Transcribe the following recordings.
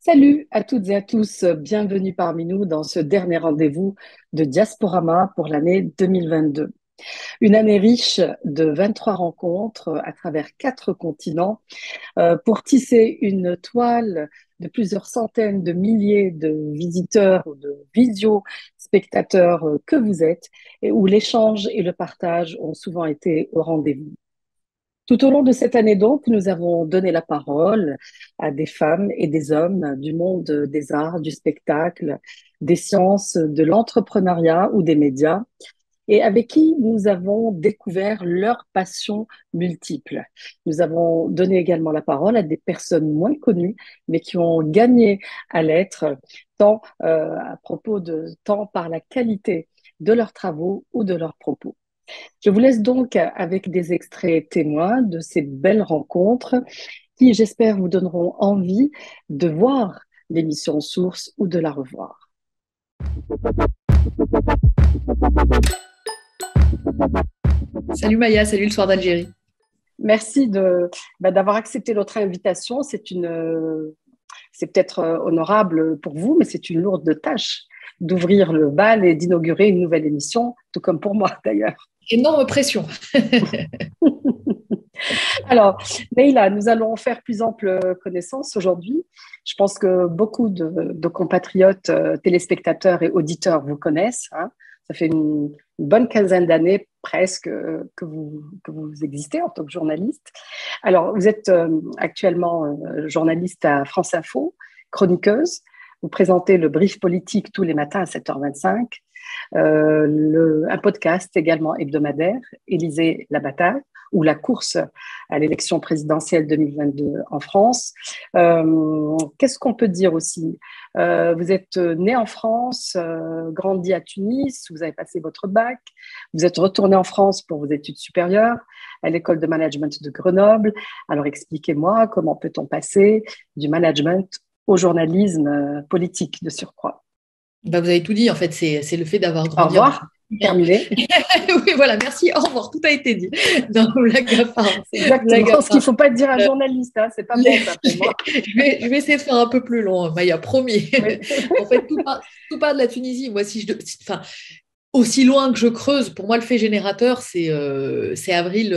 Salut à toutes et à tous, bienvenue parmi nous dans ce dernier rendez-vous de Diasporama pour l'année 2022. Une année riche de 23 rencontres à travers 4 continents pour tisser une toile de plusieurs centaines de milliers de visiteurs ou de visio-spectateurs que vous êtes et où l'échange et le partage ont souvent été au rendez-vous. Tout au long de cette année donc, nous avons donné la parole à des femmes et des hommes du monde des arts, du spectacle, des sciences, de l'entrepreneuriat ou des médias, et avec qui nous avons découvert leurs passions multiples. Nous avons donné également la parole à des personnes moins connues, mais qui ont gagné à l'être, tant par la qualité de leurs travaux ou de leurs propos. Je vous laisse donc avec des extraits témoins de ces belles rencontres qui, j'espère, vous donneront envie de voir l'émission Source ou de la revoir. Salut Maya, salut le soir d'Algérie. Merci d'avoir accepté notre invitation. C'est peut-être honorable pour vous, mais c'est une lourde tâche d'ouvrir le bal et d'inaugurer une nouvelle émission, tout comme pour moi d'ailleurs. Énorme pression. Alors, Leïla, nous allons faire plus ample connaissance aujourd'hui. Je pense que beaucoup de compatriotes, téléspectateurs et auditeurs vous connaissent, hein. Ça fait une bonne quinzaine d'années presque que vous existez en tant que journaliste. Alors, vous êtes actuellement journaliste à France Info, chroniqueuse. Vous présentez le brief politique tous les matins à 7h25. Un podcast également hebdomadaire, Élysée la bataille, ou la course à l'élection présidentielle 2022 en France. Qu'est-ce qu'on peut dire aussi? Vous êtes né en France, grandi à Tunis, vous avez passé votre bac, vous êtes retourné en France pour vos études supérieures à l'école de management de Grenoble. Alors expliquez-moi, comment peut-on passer du management au journalisme politique de surcroît? Bah, vous avez tout dit, en fait, c'est le fait d'avoir Au grandi en revoir, Afrique. terminé. Oui, voilà, merci, au revoir, tout a été dit. Non, blague à part. C'est Blague à exactement ce qu'il ne part. faut pas dire à un Euh, journaliste, hein. C'est pas bon ça pour je moi. je vais essayer de faire un peu plus long, hein, Maya, promis. Oui. En fait, tout part de la Tunisie. Moi, enfin, aussi loin que je creuse, pour moi, le fait générateur, c'est avril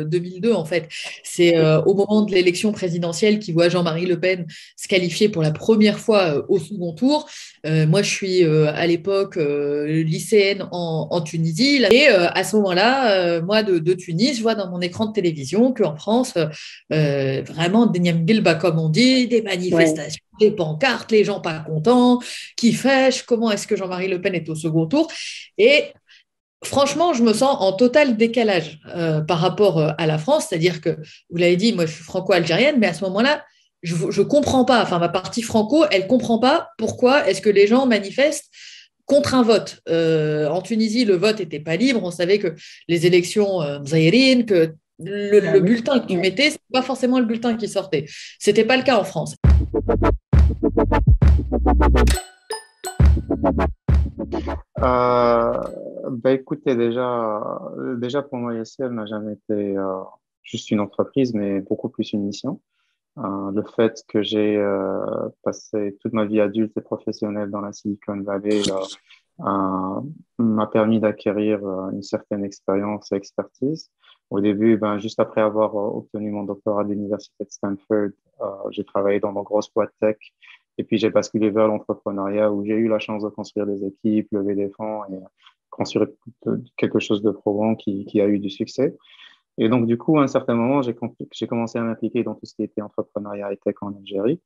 2002, en fait. C'est au moment de l'élection présidentielle qui voit Jean-Marie Le Pen se qualifier pour la première fois au second tour. Moi, je suis à l'époque lycéenne en Tunisie. Et à ce moment-là, moi, de Tunis, je vois dans mon écran de télévision qu'en France, vraiment, des Bilba, comme on dit, des Oui, manifestations, des pancartes, les gens pas contents, qui fêchent, comment est-ce que Jean-Marie Le Pen est au second tour. Et franchement, je me sens en total décalage par rapport à la France, c'est-à-dire que, vous l'avez dit, moi je suis franco-algérienne, mais à ce moment-là, je ne comprends pas, enfin ma partie franco, elle ne comprend pas pourquoi est-ce que les gens manifestent contre un vote. En Tunisie, le vote n'était pas libre, on savait que les élections mzaïrines, que bah le oui, bulletin que tu oui. mettais, ce n'était pas forcément le bulletin qui sortait. Ce n'était pas le cas en France. Euh, Écoutez, déjà pour moi, ISL n'a jamais été juste une entreprise, mais beaucoup plus une mission. Le fait que j'ai passé toute ma vie adulte et professionnelle dans la Silicon Valley m'a permis d'acquérir une certaine expérience et expertise. Au début, juste après avoir obtenu mon doctorat de l'université de Stanford, j'ai travaillé dans de grosses boîtes tech et puis j'ai basculé vers l'entrepreneuriat où j'ai eu la chance de construire des équipes, lever des fonds et construire quelque chose de probant qui a eu du succès. Et donc, du coup, à un certain moment, j'ai commencé à m'impliquer dans tout ce qui était entrepreneuriat et tech en Algérie.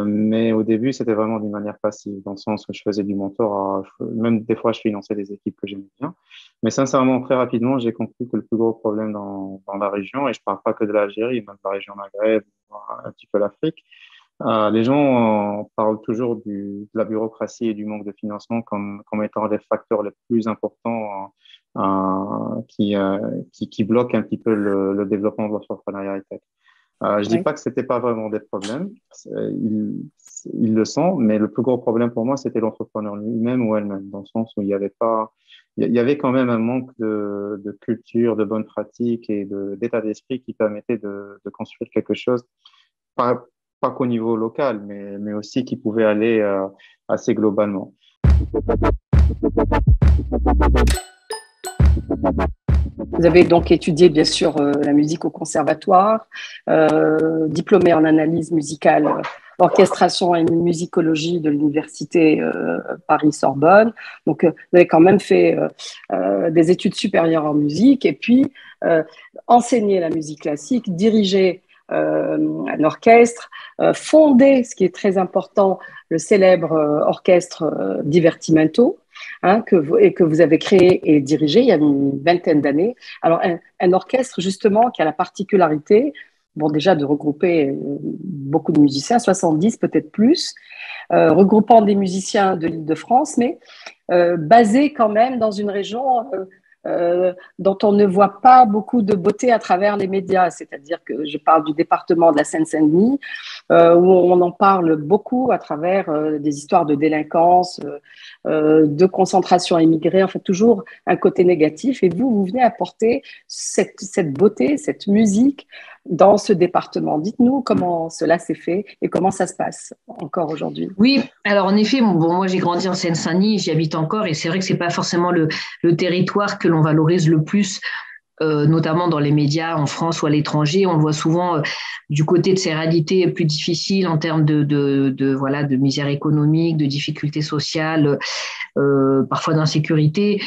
Mais au début, c'était vraiment d'une manière passive, dans le sens où je faisais du mentorat, même des fois, je finançais des équipes que j'aimais bien. Mais sincèrement, très rapidement, j'ai compris que le plus gros problème dans la région, et je parle pas que de l'Algérie, même de la région Maghreb, un petit peu l'Afrique, les gens parlent toujours de la bureaucratie et du manque de financement comme étant les facteurs les plus importants qui bloquent un petit peu le développement de l'entrepreneuriat et tech. Je dis Oui. pas que c'était pas vraiment des problèmes, ils le sont, mais le plus gros problème pour moi, c'était l'entrepreneur lui-même ou elle-même, dans le sens où il y avait pas, il y avait quand même un manque de culture, de bonnes pratiques et d'état d'esprit qui permettait de construire quelque chose pas qu'au niveau local, mais aussi qui pouvait aller assez globalement. Vous avez donc étudié, bien sûr, la musique au conservatoire, diplômé en analyse musicale, orchestration et musicologie de l'université Paris-Sorbonne. Donc, vous avez quand même fait des études supérieures en musique et puis enseigné la musique classique, dirigé un orchestre, fondé, ce qui est très important, le célèbre orchestre Divertimento, que vous avez créé et dirigé il y a une vingtaine d'années. Alors, un orchestre, justement, qui a la particularité, bon, déjà de regrouper beaucoup de musiciens, 70 peut-être plus, regroupant des musiciens de l'Île-de-France, mais basé quand même dans une région dont on ne voit pas beaucoup de beauté à travers les médias. C'est-à-dire que je parle du département de la Seine-Saint-Denis, où on en parle beaucoup à travers des histoires de délinquance, de concentration immigrée, en fait toujours un côté négatif. Et vous venez apporter cette beauté, cette musique dans ce département. Dites-nous comment cela s'est fait et comment ça se passe encore aujourd'hui. Oui, alors en effet, bon, moi j'ai grandi en Seine-Saint-Denis, j'y habite encore et c'est vrai que c'est pas forcément le territoire que l'on valorise le plus, notamment dans les médias en France ou à l'étranger. On le voit souvent du côté de ces réalités plus difficiles en termes voilà, de misère économique, de difficultés sociales, parfois d'insécurité.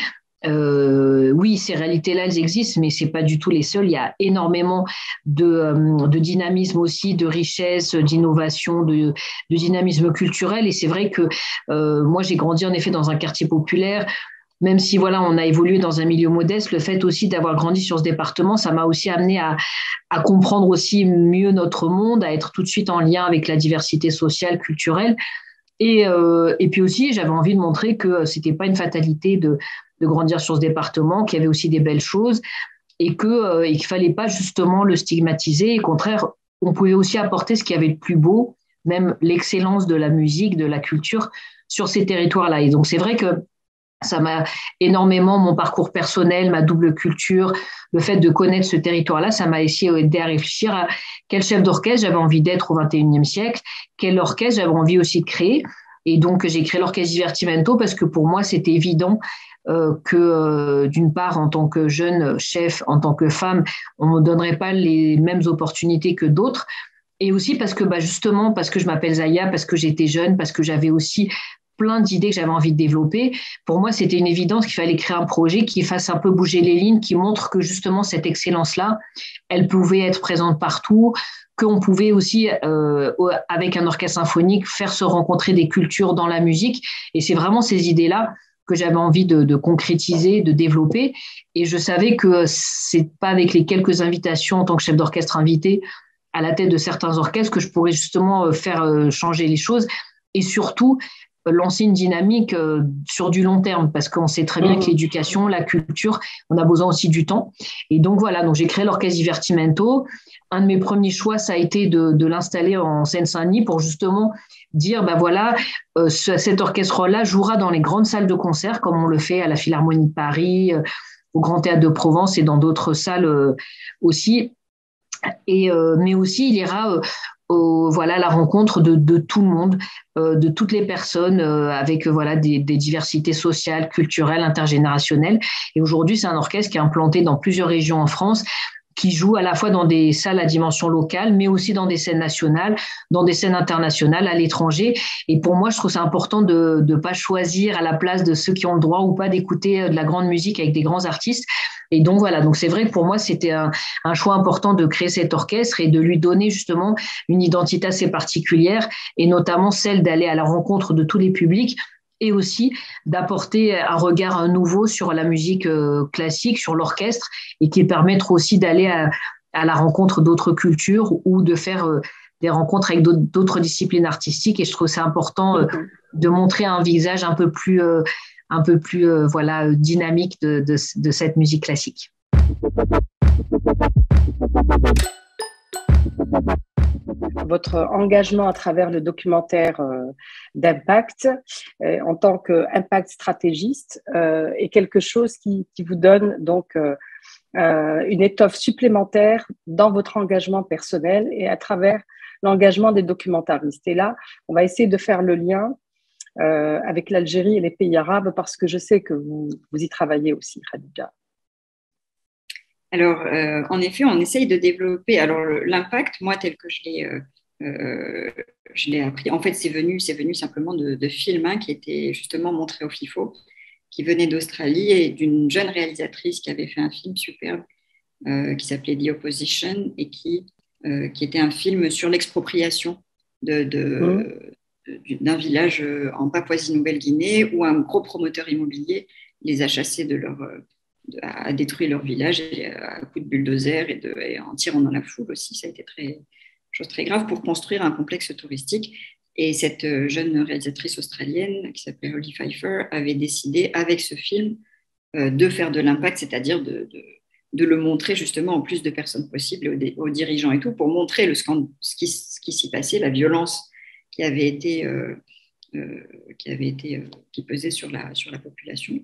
Oui, ces réalités-là, elles existent, mais c'est pas du tout les seules. Il y a énormément de dynamisme aussi, de richesse, d'innovation, de dynamisme culturel. Et c'est vrai que moi, j'ai grandi en effet dans un quartier populaire. Même si voilà, on a évolué dans un milieu modeste, le fait aussi d'avoir grandi sur ce département, ça m'a aussi amené à comprendre aussi mieux notre monde, à être tout de suite en lien avec la diversité sociale, culturelle. Et puis aussi, j'avais envie de montrer que c'était pas une fatalité de grandir sur ce département, qu'il y avait aussi des belles choses et qu'il fallait pas justement le stigmatiser. Au contraire, on pouvait aussi apporter ce qu'il y avait de plus beau, même l'excellence de la musique, de la culture sur ces territoires-là. Et donc, c'est vrai que ça m'a énormément, mon parcours personnel, ma double culture, le fait de connaître ce territoire-là, ça m'a aussi aidé à réfléchir à quel chef d'orchestre j'avais envie d'être au XXIe siècle, quel orchestre j'avais envie aussi de créer. Et donc, j'ai créé l'orchestre Divertimento parce que pour moi, c'était évident que d'une part, en tant que jeune chef, en tant que femme, on ne me donnerait pas les mêmes opportunités que d'autres. Et aussi parce que justement, parce que je m'appelle Zaya, parce que j'étais jeune, parce que j'avais aussi plein d'idées que j'avais envie de développer. Pour moi, c'était une évidence qu'il fallait créer un projet qui fasse un peu bouger les lignes, qui montre que justement cette excellence-là, elle pouvait être présente partout, qu'on pouvait aussi, avec un orchestre symphonique, faire se rencontrer des cultures dans la musique. Et c'est vraiment ces idées-là que j'avais envie de concrétiser, de développer. Et je savais que c'est pas avec les quelques invitations en tant que chef d'orchestre invité à la tête de certains orchestres que je pourrais justement faire changer les choses. Et surtout, lancer une dynamique sur du long terme, parce qu'on sait très bien que l'éducation, la culture, on a besoin aussi du temps. Et donc voilà, donc j'ai créé l'orchestre Divertimento. Un de mes premiers choix, ça a été de l'installer en Seine-Saint-Denis pour justement dire, voilà, cet orchestre-là jouera dans les grandes salles de concert, comme on le fait à la Philharmonie de Paris, au Grand Théâtre de Provence et dans d'autres salles aussi. Mais aussi, il ira voilà, la rencontre de tout le monde, de toutes les personnes avec voilà, des diversités sociales, culturelles, intergénérationnelles. Et aujourd'hui, c'est un orchestre qui est implanté dans plusieurs régions en France, qui joue à la fois dans des salles à dimension locale, mais aussi dans des scènes nationales, dans des scènes internationales, à l'étranger. Et pour moi, je trouve ça important de ne pas choisir à la place de ceux qui ont le droit ou pas d'écouter de la grande musique avec des grands artistes. Et donc voilà, donc c'est vrai que pour moi, c'était un choix important de créer cet orchestre et de lui donner justement une identité assez particulière, et notamment celle d'aller à la rencontre de tous les publics, et aussi d'apporter un regard nouveau sur la musique classique, sur l'orchestre, et qui permettre aussi d'aller à la rencontre d'autres cultures ou de faire des rencontres avec d'autres disciplines artistiques. Et je trouve ça important de montrer un visage un peu plus voilà, dynamique de cette musique classique. Votre engagement à travers le documentaire d'impact en tant qu'impact stratégiste est quelque chose qui vous donne donc une étoffe supplémentaire dans votre engagement personnel et à travers l'engagement des documentaristes. Et là, on va essayer de faire le lien avec l'Algérie et les pays arabes parce que je sais que vous y travaillez aussi, Khadija. Alors, en effet, on essaye de développer. Alors, l'impact, moi, tel que je l'ai appris, en fait, c'est venu simplement de films qui étaient justement montrés au FIFO, qui venaient d'Australie et d'une jeune réalisatrice qui avait fait un film superbe qui s'appelait The Opposition et qui était un film sur l'expropriation d'un village en Papouasie-Nouvelle-Guinée où un gros promoteur immobilier les a chassés a détruit leur village à coups de bulldozer et en tirant dans la foule aussi. Ça a été chose très grave pour construire un complexe touristique. Et cette jeune réalisatrice australienne qui s'appelait Holly Pfeiffer avait décidé avec ce film de faire de l'impact, c'est-à-dire de le montrer justement au plus de personnes possible, aux dirigeants et tout, pour montrer ce qui s'y passait, la violence qui pesait sur la population.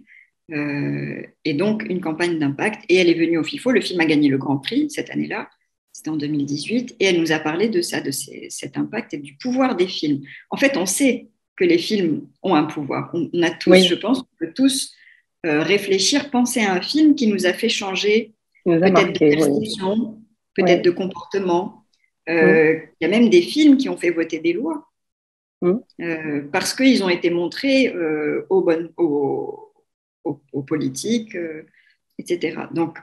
Et donc, une campagne d'impact. Et elle est venue au FIFO. Le film a gagné le Grand Prix cette année-là. C'était en 2018. Et elle nous a parlé de ça, cet impact et du pouvoir des films. En fait, on sait que les films ont un pouvoir. On a tous, je pense, on peut tous réfléchir, penser à un film qui nous a fait changer peut-être de perception, peut-être de comportement. Il y a même des films qui ont fait voter des lois parce qu'ils ont été montrés aux politiques, etc. Donc,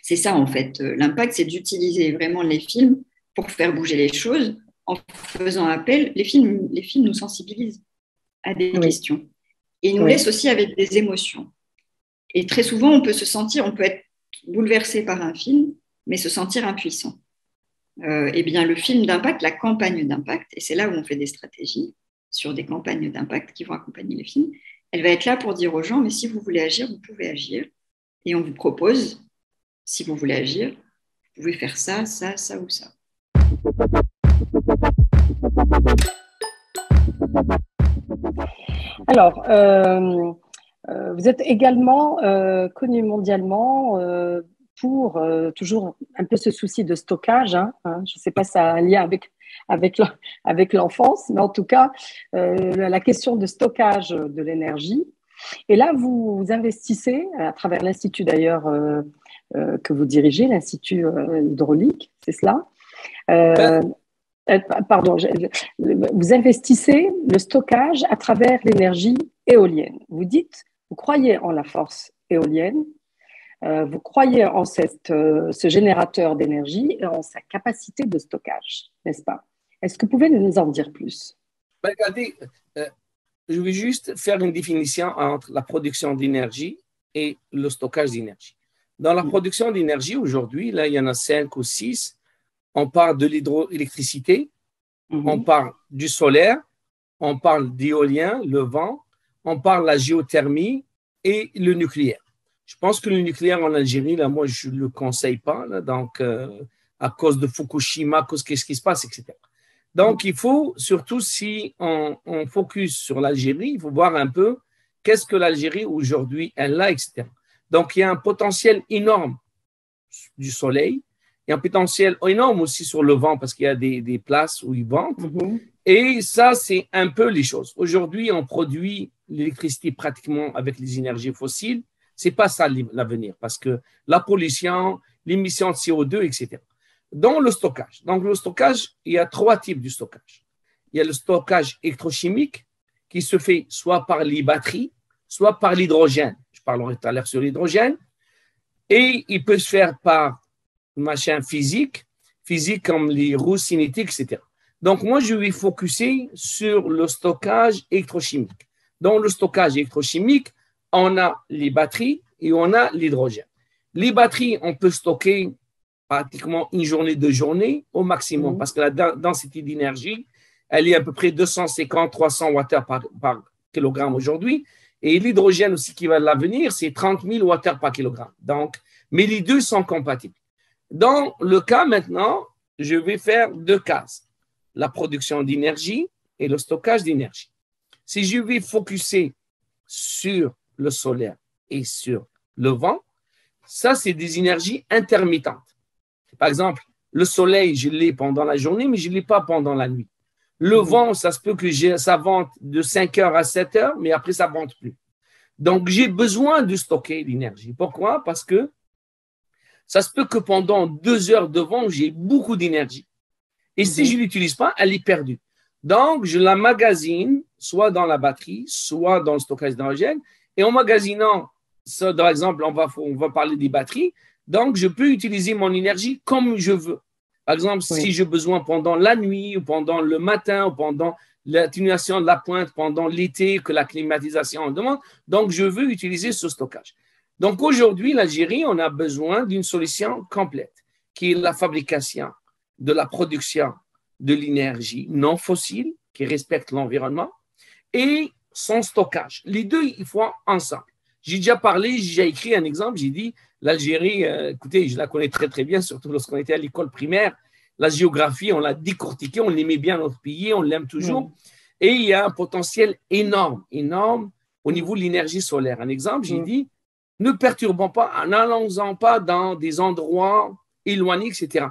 c'est ça en fait. L'impact, c'est d'utiliser vraiment les films pour faire bouger les choses en faisant appel. Les films nous sensibilisent à des questions et nous laissent aussi avec des émotions. Et très souvent, on peut être bouleversé par un film, mais se sentir impuissant. Eh bien, le film d'impact, la campagne d'impact, et c'est là où on fait des stratégies sur des campagnes d'impact qui vont accompagner les films, elle va être là pour dire aux gens, mais si vous voulez agir, vous pouvez agir. Et on vous propose, si vous voulez agir, vous pouvez faire ça, ça, ça ou ça. Alors, vous êtes également connu mondialement pour toujours un peu ce souci de stockage. Je ne sais pas si ça a un lien avec l'enfance, mais en tout cas, la question de stockage de l'énergie. Et là, vous investissez à travers l'Institut d'ailleurs que vous dirigez, l'Institut hydraulique, c'est cela pardon, vous investissez le stockage à travers l'énergie éolienne. Vous dites, vous croyez en la force éolienne, vous croyez en ce générateur d'énergie et en sa capacité de stockage, n'est-ce pas? Est-ce que vous pouvez nous en dire plus? Regardez, je vais juste faire une définition entre la production d'énergie et le stockage d'énergie. Dans la production d'énergie, aujourd'hui, là, il y en a 5 ou 6. On parle de l'hydroélectricité, on parle du solaire, on parle d'éolien, le vent, on parle de la géothermie et le nucléaire. Je pense que le nucléaire en Algérie, là, moi, je ne le conseille pas, là, donc, à cause de Fukushima, à cause de ce qui se passe, etc. Donc, il faut, surtout si on focus sur l'Algérie, il faut voir un peu qu'est-ce que l'Algérie aujourd'hui, elle a, etc. Donc, il y a un potentiel énorme du soleil, il y a un potentiel énorme aussi sur le vent parce qu'il y a des places où ils ventent. Et ça, c'est un peu les choses. Aujourd'hui, on produit l'électricité pratiquement avec les énergies fossiles. Ce n'est pas ça l'avenir parce que la pollution, l'émission de CO2, etc. Dans le stockage. Donc, le stockage, il y a 3 types de stockage. Il y a le stockage électrochimique qui se fait soit par les batteries, soit par l'hydrogène. Je parlerai tout à l'heure sur l'hydrogène. Et il peut se faire par machin physique comme les roues cinétiques, etc. Donc, moi, je vais focuser sur le stockage électrochimique. Dans le stockage électrochimique, on a les batteries et on a l'hydrogène. Les batteries, on peut stocker pratiquement une journée, 2 journées au maximum parce que la densité d'énergie, elle est à peu près 250-300 Wh par kilogramme aujourd'hui. Et l'hydrogène aussi qui va l'avenir, c'est 30 000 Wh par kilogramme. Donc, mais les deux sont compatibles. Dans le cas maintenant, je vais faire 2 cases, la production d'énergie et le stockage d'énergie. Si je vais focuser sur le solaire et sur le vent, Ça, c'est des énergies intermittentes. Par exemple, le soleil, je l'ai pendant la journée, mais je ne l'ai pas pendant la nuit. Le vent, ça se peut que ça vente de 5 heures à 7 heures, mais après, ça ne vente plus. Donc, j'ai besoin de stocker l'énergie. Pourquoi? Parce que ça se peut que pendant 2 heures de vent, j'ai beaucoup d'énergie. Et si je ne l'utilise pas, elle est perdue. Donc, je la magasine, soit dans la batterie, soit dans le stockage d'hydrogène. Et en magasinant, ça, par exemple, on va parler des batteries. Donc, je peux utiliser mon énergie comme je veux. Par exemple, si j'ai besoin pendant la nuit, ou pendant le matin, ou pendant l'atténuation de la pointe, pendant l'été, que la climatisation en demande, donc je veux utiliser ce stockage. Donc, aujourd'hui, l'Algérie, on a besoin d'une solution complète, qui est la fabrication de la production de l'énergie non fossile, qui respecte l'environnement, et son stockage. Les deux, il faut ensemble. J'ai déjà parlé, j'ai déjà écrit un exemple, j'ai dit, l'Algérie, écoutez, je la connais très très bien, surtout lorsqu'on était à l'école primaire, la géographie, on l'a décortiquée, on aimait bien notre pays, on l'aime toujours, et il y a un potentiel énorme, énorme au niveau de l'énergie solaire. Un exemple, j'ai dit, ne perturbons pas, n'allons pas dans des endroits éloignés, etc.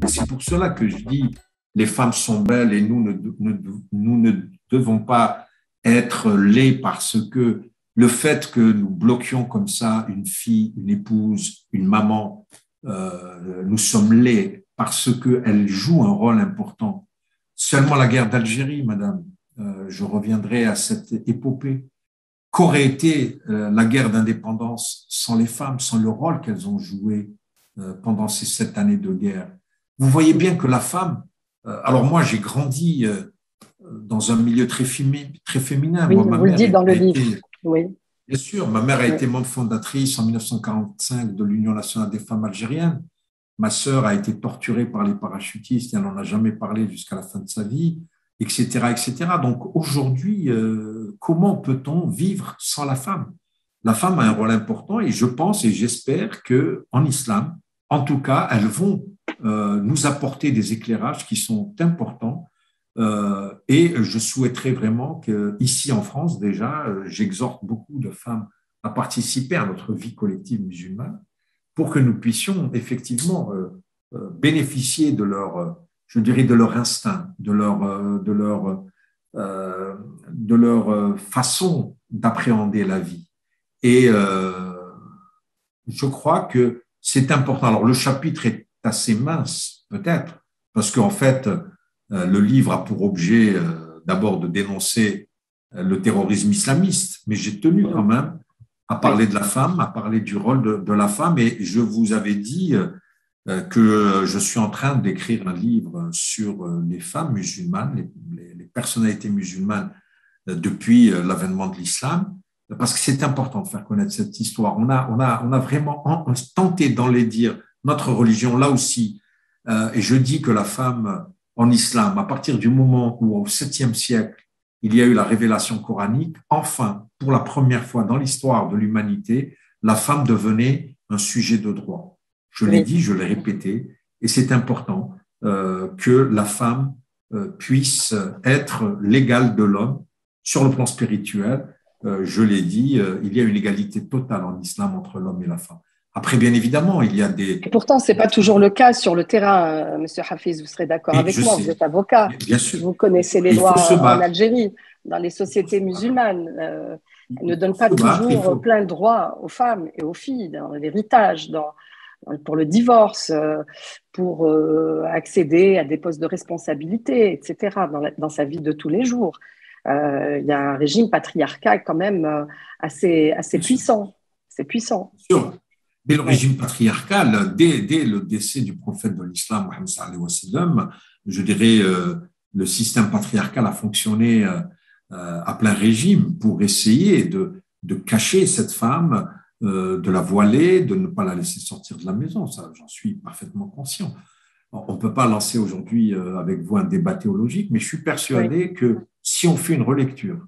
C'est pour cela que je dis, les femmes sont belles et nous ne devons pas être laids parce que le fait que nous bloquions comme ça une fille, une épouse, une maman, nous sommes laids parce qu'elle joue un rôle important. Seulement la guerre d'Algérie, madame, je reviendrai à cette épopée. Qu'aurait été la guerre d'indépendance sans les femmes, sans le rôle qu'elles ont joué pendant ces 7 années de guerre? Vous voyez bien que la femme, alors moi j'ai grandi dans un milieu très féminin. Oui, moi, vous le dites dans le livre. Oui. Bien sûr, ma mère a été membre fondatrice en 1945 de l'Union nationale des femmes algériennes. Ma sœur a été torturée par les parachutistes et elle n'en a jamais parlé jusqu'à la fin de sa vie, etc., etc. Donc aujourd'hui, comment peut-on vivre sans la femme? La femme a un rôle important et je pense et j'espère qu'en islam, en tout cas, elles vont nous apporter des éclairages qui sont importants. Et je souhaiterais vraiment qu'ici en France, déjà, j'exhorte beaucoup de femmes à participer à notre vie collective musulmane pour que nous puissions effectivement bénéficier de leur, je dirais, de leur instinct, de leur façon d'appréhender la vie. Et je crois que c'est important. Alors, le chapitre est assez mince, peut-être, parce qu'en fait, le livre a pour objet d'abord de dénoncer le terrorisme islamiste, mais j'ai tenu quand même à parler de la femme, à parler du rôle de la femme, et je vous avais dit que je suis en train d'écrire un livre sur les femmes musulmanes, les personnalités musulmanes depuis l'avènement de l'islam, parce que c'est important de faire connaître cette histoire. On a vraiment tenté d'enlaidir notre religion, là aussi, et je dis que la femme en islam, à partir du moment où au 7e siècle, il y a eu la révélation coranique, enfin, pour la première fois dans l'histoire de l'humanité, la femme devenait un sujet de droit. Je l'ai dit, je l'ai répété, et c'est important que la femme puisse être l'égale de l'homme sur le plan spirituel. Je l'ai dit, il y a une égalité totale en islam entre l'homme et la femme. Après, bien évidemment, il y a des… Et pourtant, ce n'est pas toujours le cas sur le terrain, Monsieur Hafiz, vous serez d'accord avec moi, vous êtes avocat, bien sûr. Vous connaissez les lois en Algérie, dans les sociétés musulmanes. Elles ne donnent pas toujours plein de droits aux femmes et aux filles, dans l'héritage, pour le divorce, pour accéder à des postes de responsabilité, etc., dans sa vie de tous les jours. Il y a un régime patriarcal quand même assez puissant. C'est puissant. Bien sûr. Dès le régime patriarcal, dès le décès du prophète de l'islam, Mohammed sallallahu alayhi wa sallam, je dirais, le système patriarcal a fonctionné à plein régime pour essayer de cacher cette femme, de la voiler, de ne pas la laisser sortir de la maison. Ça, j'en suis parfaitement conscient. On ne peut pas lancer aujourd'hui avec vous un débat théologique, mais je suis persuadé que si on fait une relecture,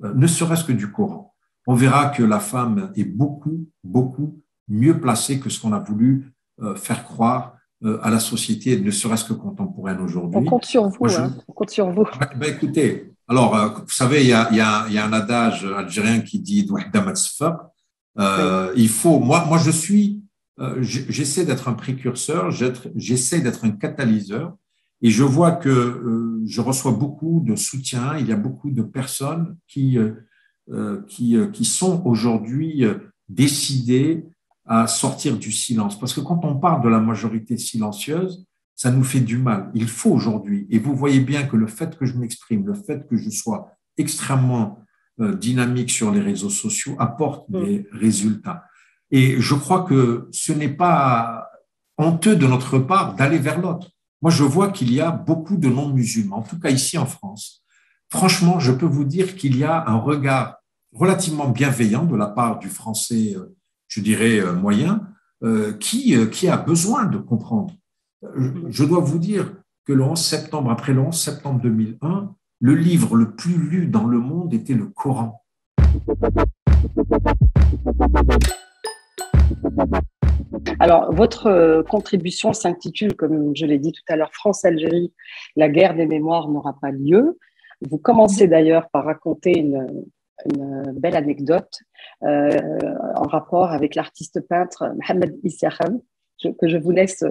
ne serait-ce que du Coran, on verra que la femme est beaucoup, beaucoup mieux placée que ce qu'on a voulu faire croire à la société, ne serait-ce que contemporaine aujourd'hui. On compte sur vous. On compte sur vous. Écoutez, Alors, vous savez, il y a un adage algérien qui dit «Wahda ma tsfaq». Il faut, moi j'essaie d'être un précurseur, j'essaie d'être un catalyseur, et je vois que je reçois beaucoup de soutien. Il y a beaucoup de personnes qui sont aujourd'hui décidées à sortir du silence. Parce que quand on parle de la majorité silencieuse, ça nous fait du mal. Il faut aujourd'hui, et vous voyez bien que le fait que je m'exprime, le fait que je sois extrêmement dynamique sur les réseaux sociaux apporte des résultats. Et je crois que ce n'est pas honteux de notre part d'aller vers l'autre. Moi, je vois qu'il y a beaucoup de non-musulmans, en tout cas ici en France. Franchement, je peux vous dire qu'il y a un regard relativement bienveillant de la part du français, je dirais, moyen, qui a besoin de comprendre. Je dois vous dire que le 11 septembre, après le 11 septembre 2001, le livre le plus lu dans le monde était le Coran. Alors, votre contribution s'intitule, comme je l'ai dit tout à l'heure, France-Algérie, la guerre des mémoires n'aura pas lieu. Vous commencez d'ailleurs par raconter une belle anecdote en rapport avec l'artiste peintre Mohamed Issiakham, que je vous laisse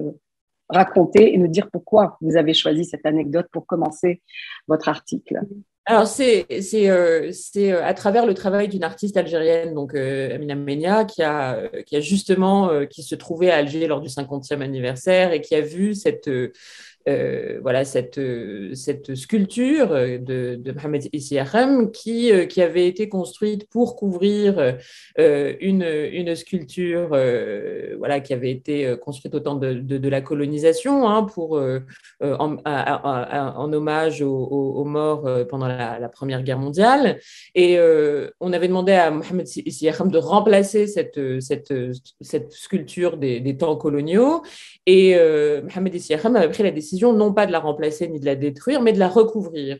raconter et nous dire pourquoi vous avez choisi cette anecdote pour commencer votre article. Alors, c'est à travers le travail d'une artiste algérienne, donc Amina Menia, qui qui se trouvait à Alger lors du 50e anniversaire et qui a vu cette sculpture de Mohamed Issiakham qui avait été construite pour couvrir une sculpture qui avait été construite au temps de la colonisation, hein, en hommage aux morts pendant la Première Guerre mondiale. Et on avait demandé à Mohamed Issiakham de remplacer cette sculpture des temps coloniaux. Et Mohamed Issiakham avait pris la décision non pas de la remplacer ni de la détruire, mais de la recouvrir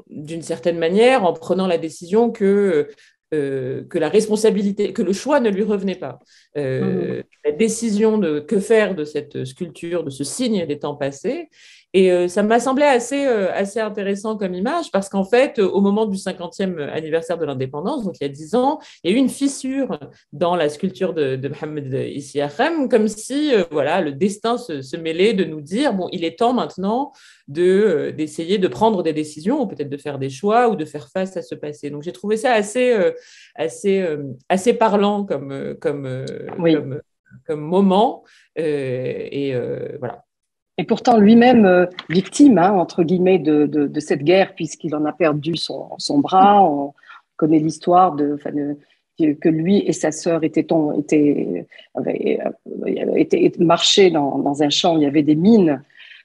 d'une certaine manière, en prenant la décision que la responsabilité, que le choix ne lui revenait pas. La décision de que faire de cette sculpture, de ce signe des temps passés. Et ça m'a semblé assez intéressant comme image parce qu'en fait, au moment du 50e anniversaire de l'indépendance, donc il y a 10 ans, il y a eu une fissure dans la sculpture de Mohamed Issiakham, comme si le destin se mêlait de nous dire, bon, il est temps maintenant d'essayer de prendre des décisions ou peut-être de faire des choix ou de faire face à ce passé. Donc j'ai trouvé ça assez parlant comme moment. Voilà. Et pourtant, lui-même victime, hein, entre guillemets, de cette guerre, puisqu'il en a perdu son bras. On connaît l'histoire que lui et sa sœur avaient marché dans un champ où il y avait des mines.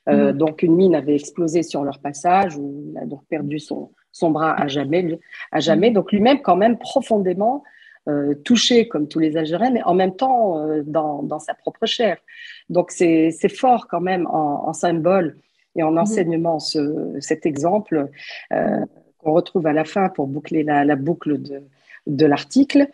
Donc, une mine avait explosé sur leur passage, où il a donc perdu son bras à jamais. Donc, lui-même, quand même, profondément touché, comme tous les Algériens, mais en même temps dans sa propre chair. Donc, c'est fort quand même en symbole et en enseignement, cet exemple qu'on retrouve à la fin pour boucler la boucle de l'article.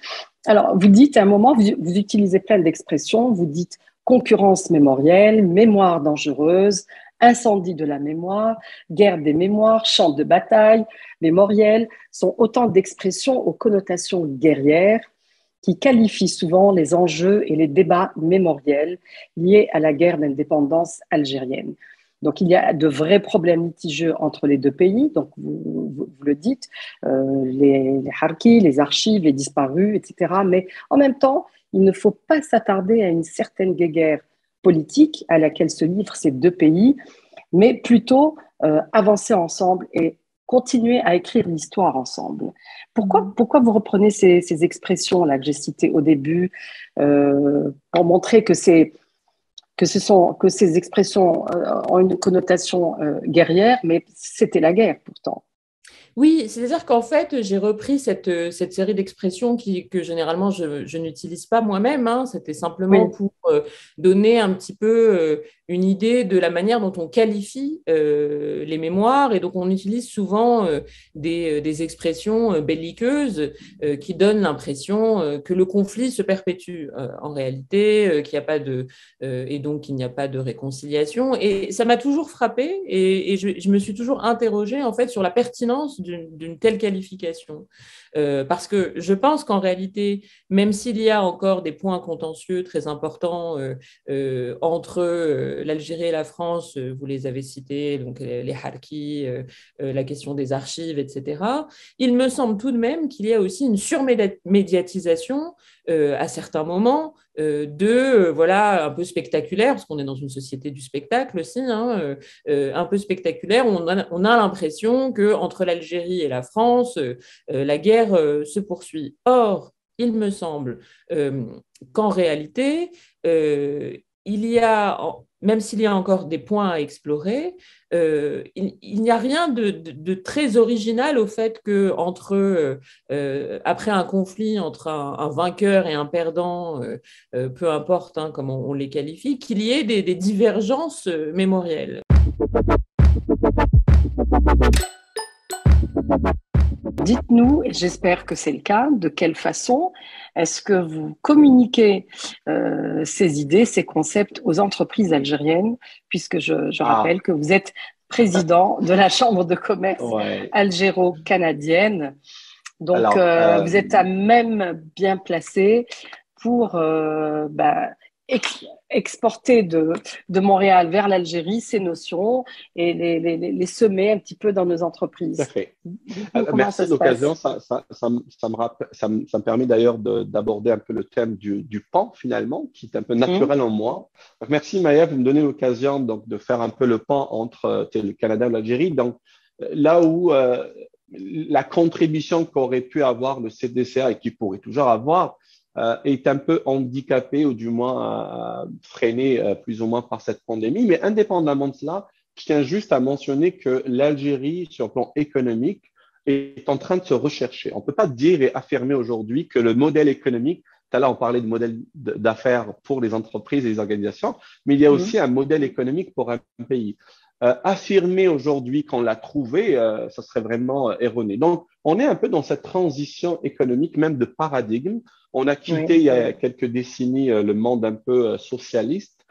Alors, vous dites à un moment, vous utilisez plein d'expressions, vous dites concurrence mémorielle, mémoire dangereuse, incendie de la mémoire, guerre des mémoires, champ de bataille, mémoriel, sont autant d'expressions aux connotations guerrières qui qualifient souvent les enjeux et les débats mémoriels liés à la guerre d'indépendance algérienne. Donc, il y a de vrais problèmes litigieux entre les deux pays, donc vous le dites, les harkis, les archives, les disparus, etc. Mais en même temps, il ne faut pas s'attarder à une certaine guerre politique à laquelle se livrent ces deux pays, mais plutôt avancer ensemble et continuer à écrire l'histoire ensemble. Pourquoi vous reprenez ces expressions-là que j'ai citées au début pour montrer que ces expressions ont une connotation guerrière, mais c'était la guerre pourtant? Oui, c'est-à-dire qu'en fait, j'ai repris cette série d'expressions que généralement je n'utilise pas moi-même, hein. C'était Oui, simplement pour donner un petit peu une idée de la manière dont on qualifie les mémoires. Et donc, on utilise souvent des expressions belliqueuses qui donnent l'impression que le conflit se perpétue en réalité, qu'il n'y a pas et donc qu'il n'y a pas de réconciliation. Et ça m'a toujours frappée et je me suis toujours interrogée en fait sur la pertinence d'une telle qualification. Parce que je pense qu'en réalité, même s'il y a encore des points contentieux très importants entre l'Algérie et la France, vous les avez cités, donc les harkis, la question des archives, etc., il me semble tout de même qu'il y a aussi une surmédiatisation à certains moments voilà, un peu spectaculaire, parce qu'on est dans une société du spectacle aussi, hein, un peu spectaculaire. On a l'impression qu'entre l'Algérie et la France, la guerre se poursuit. Or, il me semble qu'en réalité, il y a, même s'il y a encore des points à explorer, il n'y a rien de très original au fait que après un conflit entre un vainqueur et un perdant, peu importe hein, comment on les qualifie, qu'il y ait des divergences mémorielles. Dites-nous, et j'espère que c'est le cas, de quelle façon est-ce que vous communiquez ces idées, ces concepts aux entreprises algériennes, puisque je rappelle que vous êtes président de la Chambre de commerce algéro-canadienne. Donc, vous êtes à même bien placé pour exporter de Montréal vers l'Algérie ces notions et les semer un petit peu dans nos entreprises. Tout à fait. Merci de l'occasion. Ça me permet d'ailleurs d'aborder un peu le thème du pan, finalement, qui est un peu naturel en moi. Donc, merci, Maya, vous me donnez l'occasion donc, de faire un peu le pan entre le Canada et l'Algérie. Donc, là où la contribution qu'aurait pu avoir le CDCA et qui pourrait toujours avoir est un peu handicapée ou du moins freinée plus ou moins par cette pandémie. Mais indépendamment de cela, je tiens juste à mentionner que l'Algérie, sur le plan économique, est en train de se rechercher. On ne peut pas dire et affirmer aujourd'hui que le modèle économique, tout à l'heure on parlait de modèle d'affaires pour les entreprises et les organisations, mais il y a aussi un modèle économique pour un pays. Affirmer aujourd'hui qu'on l'a trouvé, ça serait vraiment erroné. Donc, on est un peu dans cette transition économique, même de paradigme. On a quitté il y a quelques décennies le monde un peu socialiste,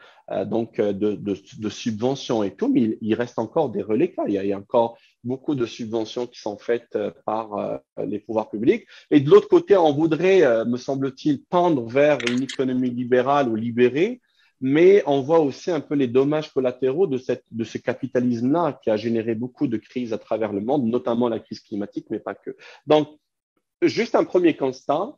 donc de subventions et tout, mais il reste encore des reliquats. Il y a encore beaucoup de subventions qui sont faites par les pouvoirs publics. Et de l'autre côté, on voudrait, me semble-t-il, tendre vers une économie libérale ou libérée, mais on voit aussi un peu les dommages collatéraux de ce capitalisme-là qui a généré beaucoup de crises à travers le monde, notamment la crise climatique, mais pas que. Donc, juste un premier constat,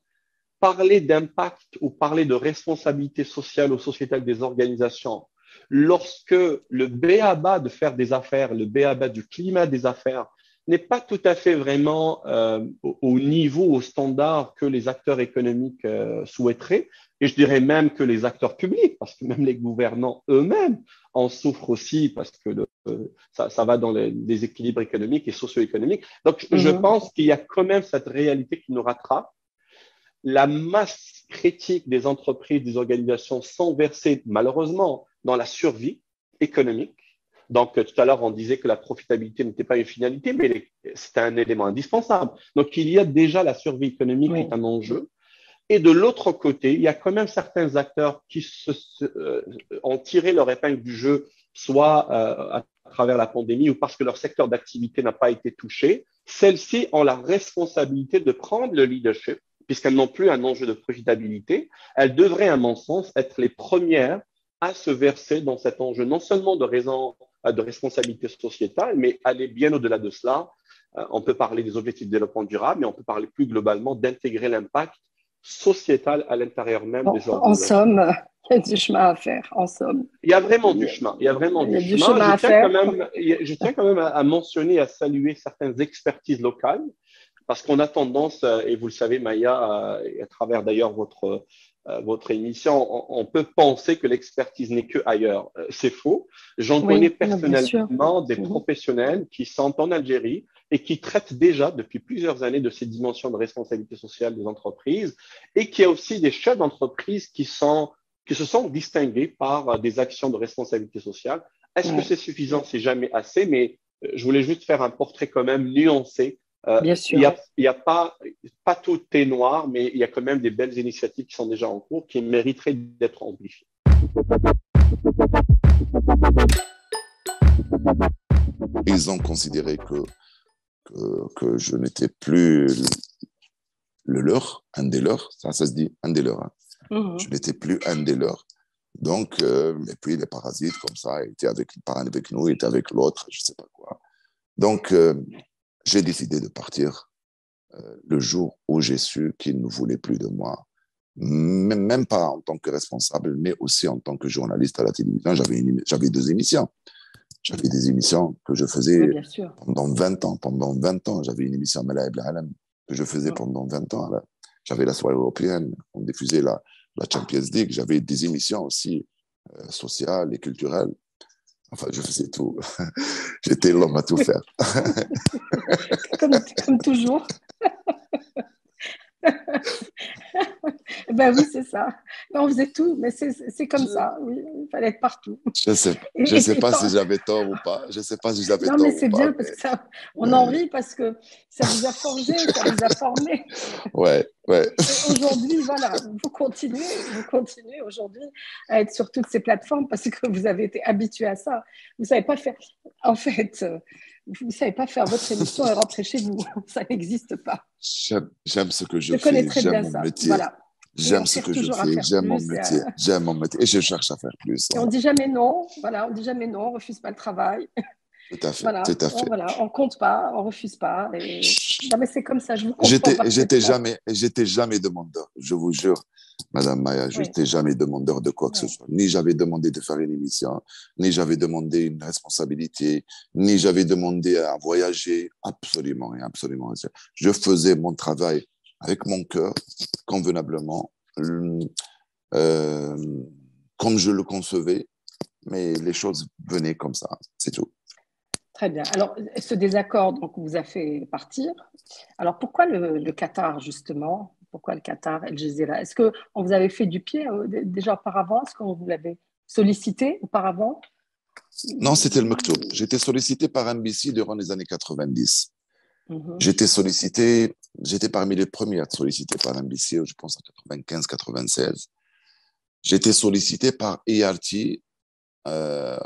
parler d'impact ou parler de responsabilité sociale ou sociétale des organisations, lorsque le b.a.-ba de faire des affaires, le b.a.-ba du climat des affaires, n'est pas tout à fait vraiment au niveau, au standard que les acteurs économiques souhaiteraient. Et je dirais même que les acteurs publics, parce que même les gouvernants eux-mêmes en souffrent aussi, parce que ça va dans les déséquilibres économiques et socio-économiques. Donc, je pense qu'il y a quand même cette réalité qui nous rattrape. La masse critique des entreprises, des organisations sont versées malheureusement dans la survie économique. Donc, tout à l'heure, on disait que la profitabilité n'était pas une finalité, mais c'est un élément indispensable. Donc, il y a déjà la survie économique qui est un enjeu. Et de l'autre côté, il y a quand même certains acteurs qui ont tiré leur épingle du jeu, soit à travers la pandémie ou parce que leur secteur d'activité n'a pas été touché. Celles-ci ont la responsabilité de prendre le leadership, puisqu'elles n'ont plus un enjeu de profitabilité. Elles devraient, à mon sens, être les premières à se verser dans cet enjeu, non seulement de responsabilité sociétale, mais aller bien au-delà de cela. On peut parler des objectifs de développement durable, mais on peut parler plus globalement d'intégrer l'impact sociétal à l'intérieur même des organisations. En somme, il y a du chemin à faire, en somme. Il y a vraiment du chemin. Il y a vraiment du chemin. Je tiens quand même à mentionner, à saluer certaines expertises locales, parce qu'on a tendance, et vous le savez, Maya, à travers d'ailleurs votre émission, on peut penser que l'expertise n'est que ailleurs. C'est faux. J'en connais personnellement des professionnels qui sont en Algérie, et qui traite déjà depuis plusieurs années de ces dimensions de responsabilité sociale des entreprises et qui a aussi des chefs d'entreprise qui se sont distingués par des actions de responsabilité sociale. Est-ce que c'est suffisant? C'est jamais assez, mais je voulais juste faire un portrait quand même nuancé. Bien sûr. Il y a pas tout est noir, mais il y a quand même des belles initiatives qui sont déjà en cours qui mériteraient d'être amplifiées. Ils ont considéré que je n'étais plus le leur, un des leurs, ça se dit, un des leurs. Hein. Je n'étais plus un des leurs. Donc, et puis les parasites comme ça, étaient avec nous, étaient avec l'autre, je ne sais pas quoi. Donc, j'ai décidé de partir le jour où j'ai su qu'ils ne voulaient plus de moi. Même pas en tant que responsable, mais aussi en tant que journaliste à la télévision. J'avais 2 émissions. J'avais des émissions que je faisais pendant 20 ans. Pendant 20 ans, j'avais une émission Malaib Al-Alam que je faisais pendant 20 ans. Là. J'avais la soirée européenne, on diffusait la Champions League. J'avais des émissions aussi sociales et culturelles. Enfin, je faisais tout. J'étais l'homme à tout faire. comme toujours. Ben oui, c'est ça. On faisait tout, mais c'est comme ça. Oui, il fallait être partout. Je sais pas si j'avais tort ou pas. Je sais pas si j'avais tort ou pas. Non, mais c'est bien parce que on en rit parce que ça vous a forgé, ça vous a formé. Ouais. Et aujourd'hui, voilà, vous continuez aujourd'hui à être sur toutes ces plateformes parce que vous avez été habitué à ça. Vous savez pas faire. En fait, vous savez pas faire votre émission et rentrer chez vous. Ça n'existe pas. J'aime ce que je fais. J'aime mon métier. Voilà. J'aime ce que je fais, j'aime mon métier et je cherche à faire plus. Et on ne dit jamais non, voilà, on ne dit jamais non, on ne refuse pas le travail. Tout à fait, voilà, tout à fait. Voilà, on ne compte pas, on ne refuse pas. Et... Non, mais c'est comme ça, je vous comprends. J'étais jamais demandeur, je vous jure, Madame Maya, je n'étais jamais demandeur de quoi que ce soit. Ni j'avais demandé de faire une émission, ni j'avais demandé une responsabilité, ni j'avais demandé à voyager, absolument rien, absolument rien. Je faisais mon travail avec mon cœur, convenablement, comme je le concevais, mais les choses venaient comme ça, c'est tout. Très bien. Alors, ce désaccord donc, vous a fait partir. Alors, pourquoi le Qatar, justement? Pourquoi le Qatar, Al Jazeera? Est-ce qu'on vous avait fait du pied déjà auparavant? Est-ce qu'on vous l'avait sollicité auparavant? Non, c'était le Mektoub. J'étais sollicité par NBC durant les années 90. J'étais parmi les premiers à être sollicité par NBC, je pense en 95-96. J'étais sollicité par ERT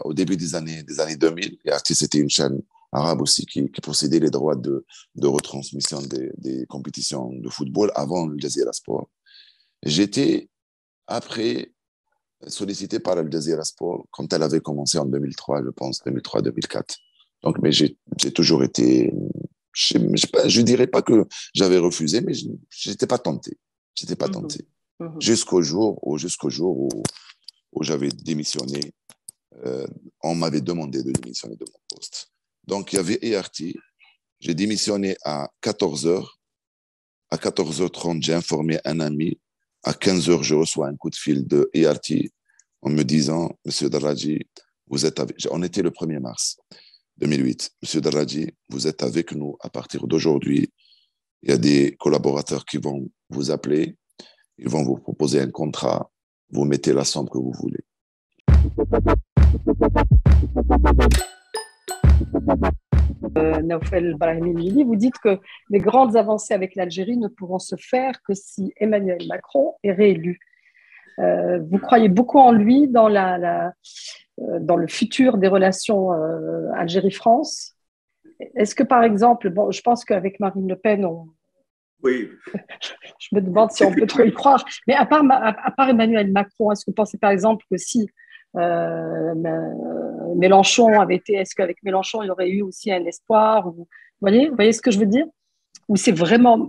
au début des années 2000. ERT, c'était une chaîne arabe aussi qui possédait les droits de retransmission des compétitions de football avant Al Jazeera Sport. J'étais après sollicité par Al Jazeera Sport quand elle avait commencé en 2003, je pense, 2003-2004. Donc, mais j'ai toujours été... Je dirais pas que j'avais refusé, mais j'étais pas tenté. Jusqu'au jour où j'avais démissionné. On m'avait demandé de démissionner de mon poste. Donc, il y avait ERT. J'ai démissionné à 14h. À 14h30, j'ai informé un ami. À 15h, je reçois un coup de fil de ERT en me disant, Monsieur Darraji, vous êtes avec... On était le 1er mars 2008. Monsieur Darraji, vous êtes avec nous à partir d'aujourd'hui. Il y a des collaborateurs qui vont vous appeler. Ils vont vous proposer un contrat. Vous mettez la somme que vous voulez. Naoufel Brahimi, vous dites que les grandes avancées avec l'Algérie ne pourront se faire que si Emmanuel Macron est réélu. Vous croyez beaucoup en lui dans le futur des relations Algérie-France? Est-ce que, par exemple, bon, je pense qu'avec Marine Le Pen, oui. Je me demande si on peut trop y croire. Mais à part Emmanuel Macron, est-ce que vous pensez, par exemple, que si Mélenchon avait été... Est-ce qu'avec Mélenchon, il y aurait eu aussi un espoir? Vous voyez ce que je veux dire? Ou c'est vraiment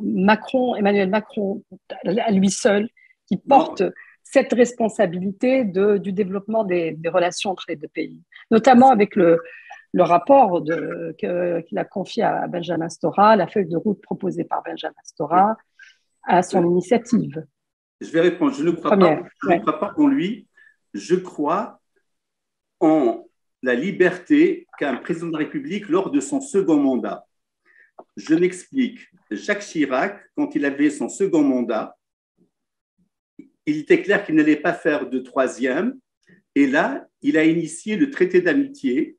Emmanuel Macron, à lui seul, qui porte cette responsabilité du développement des relations entre les deux pays, notamment avec le rapport qu'il a confié à Benjamin Stora, la feuille de route proposée par Benjamin Stora, à son initiative. Je vais répondre. Je ne crois pas en lui. Je crois en la liberté qu'a un président de la République lors de son second mandat. Je m'explique. Jacques Chirac, quand il avait son second mandat, il était clair qu'il n'allait pas faire de troisième. Et là, il a initié le traité d'amitié.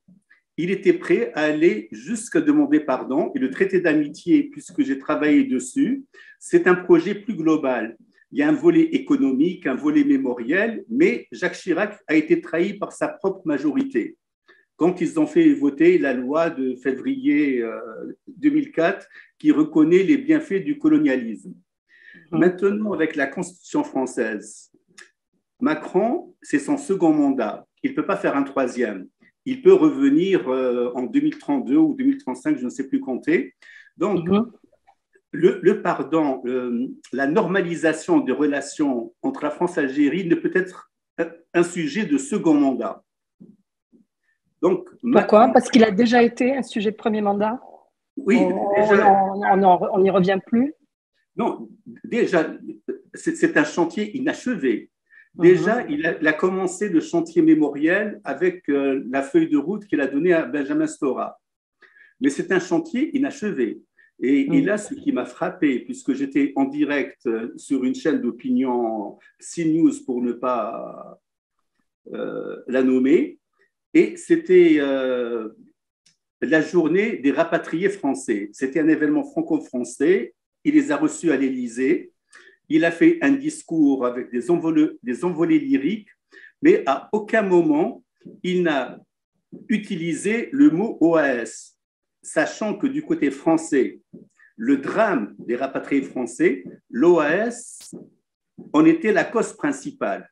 Il était prêt à aller jusqu'à demander pardon. Et le traité d'amitié, puisque j'ai travaillé dessus, c'est un projet plus global. Il y a un volet économique, un volet mémoriel, mais Jacques Chirac a été trahi par sa propre majorité. Quand ils ont fait voter la loi de février 2004 qui reconnaît les bienfaits du colonialisme. Maintenant, avec la Constitution française, Macron, c'est son second mandat. Il ne peut pas faire un troisième. Il peut revenir en 2032 ou 2035, je ne sais plus compter. Donc, le pardon, la normalisation des relations entre la France et l'Algérie ne peut être un sujet de second mandat. Donc, pourquoi? Parce qu'il a déjà été un sujet de premier mandat? Oui. On n'y revient plus? Non, déjà, c'est un chantier inachevé. Déjà, il a commencé le chantier mémoriel avec la feuille de route qu'il a donnée à Benjamin Stora. Mais c'est un chantier inachevé. Et là, ce qui m'a frappé, puisque j'étais en direct sur une chaîne d'opinion CNews pour ne pas la nommer, et c'était la journée des rapatriés français. C'était un événement franco-français. Il les a reçus à l'Élysée. Il a fait un discours avec des envolées lyriques, mais à aucun moment, il n'a utilisé le mot OAS, sachant que du côté français, le drame des rapatriés français, l'OAS en était la cause principale.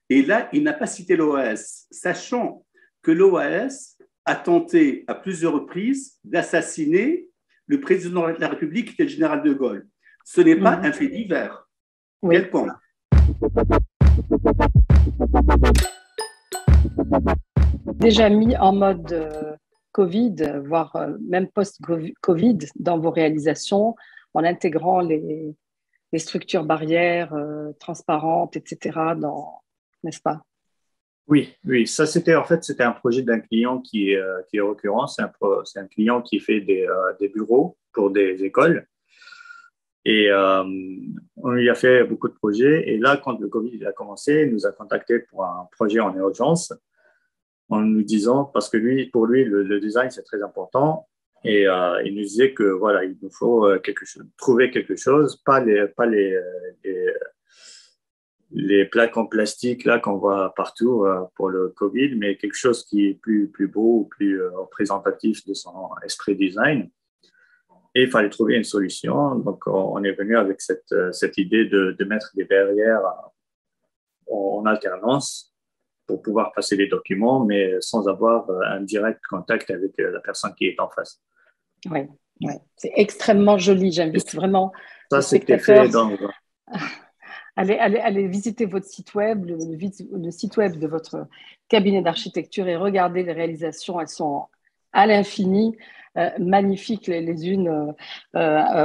Et là, il n'a pas cité l'OAS, sachant que l'OAS a tenté à plusieurs reprises d'assassiner le président de la République, qui était le général de Gaulle. Ce n'est pas un fait divers. Oui. Quelconque. Déjà mis en mode Covid, voire même post-Covid dans vos réalisations, en intégrant les structures barrières transparentes, etc., n'est-ce pas? Oui, ça c'était c'était un projet d'un client qui est récurrent. C'est un client qui fait des bureaux pour des écoles. Et on lui a fait beaucoup de projets. Et là, quand le Covid a commencé, il nous a contactés pour un projet en urgence, en nous disant, parce que pour lui, le design, c'est très important. Et il nous disait que voilà, il nous faut trouver quelque chose, pas les plaques en plastique là qu'on voit partout pour le Covid, mais quelque chose qui est plus beau, plus représentatif de son esprit design. Et il fallait trouver une solution. Donc, on est venu avec cette idée de mettre des barrières en alternance pour pouvoir passer les documents, mais sans avoir un direct contact avec la personne qui est en face. Oui, c'est extrêmement joli. J'invite vraiment ça, les spectateurs. Allez visiter votre site web, le site web de votre cabinet d'architecture et regardez les réalisations. Elles sont à l'infini, magnifiques les unes,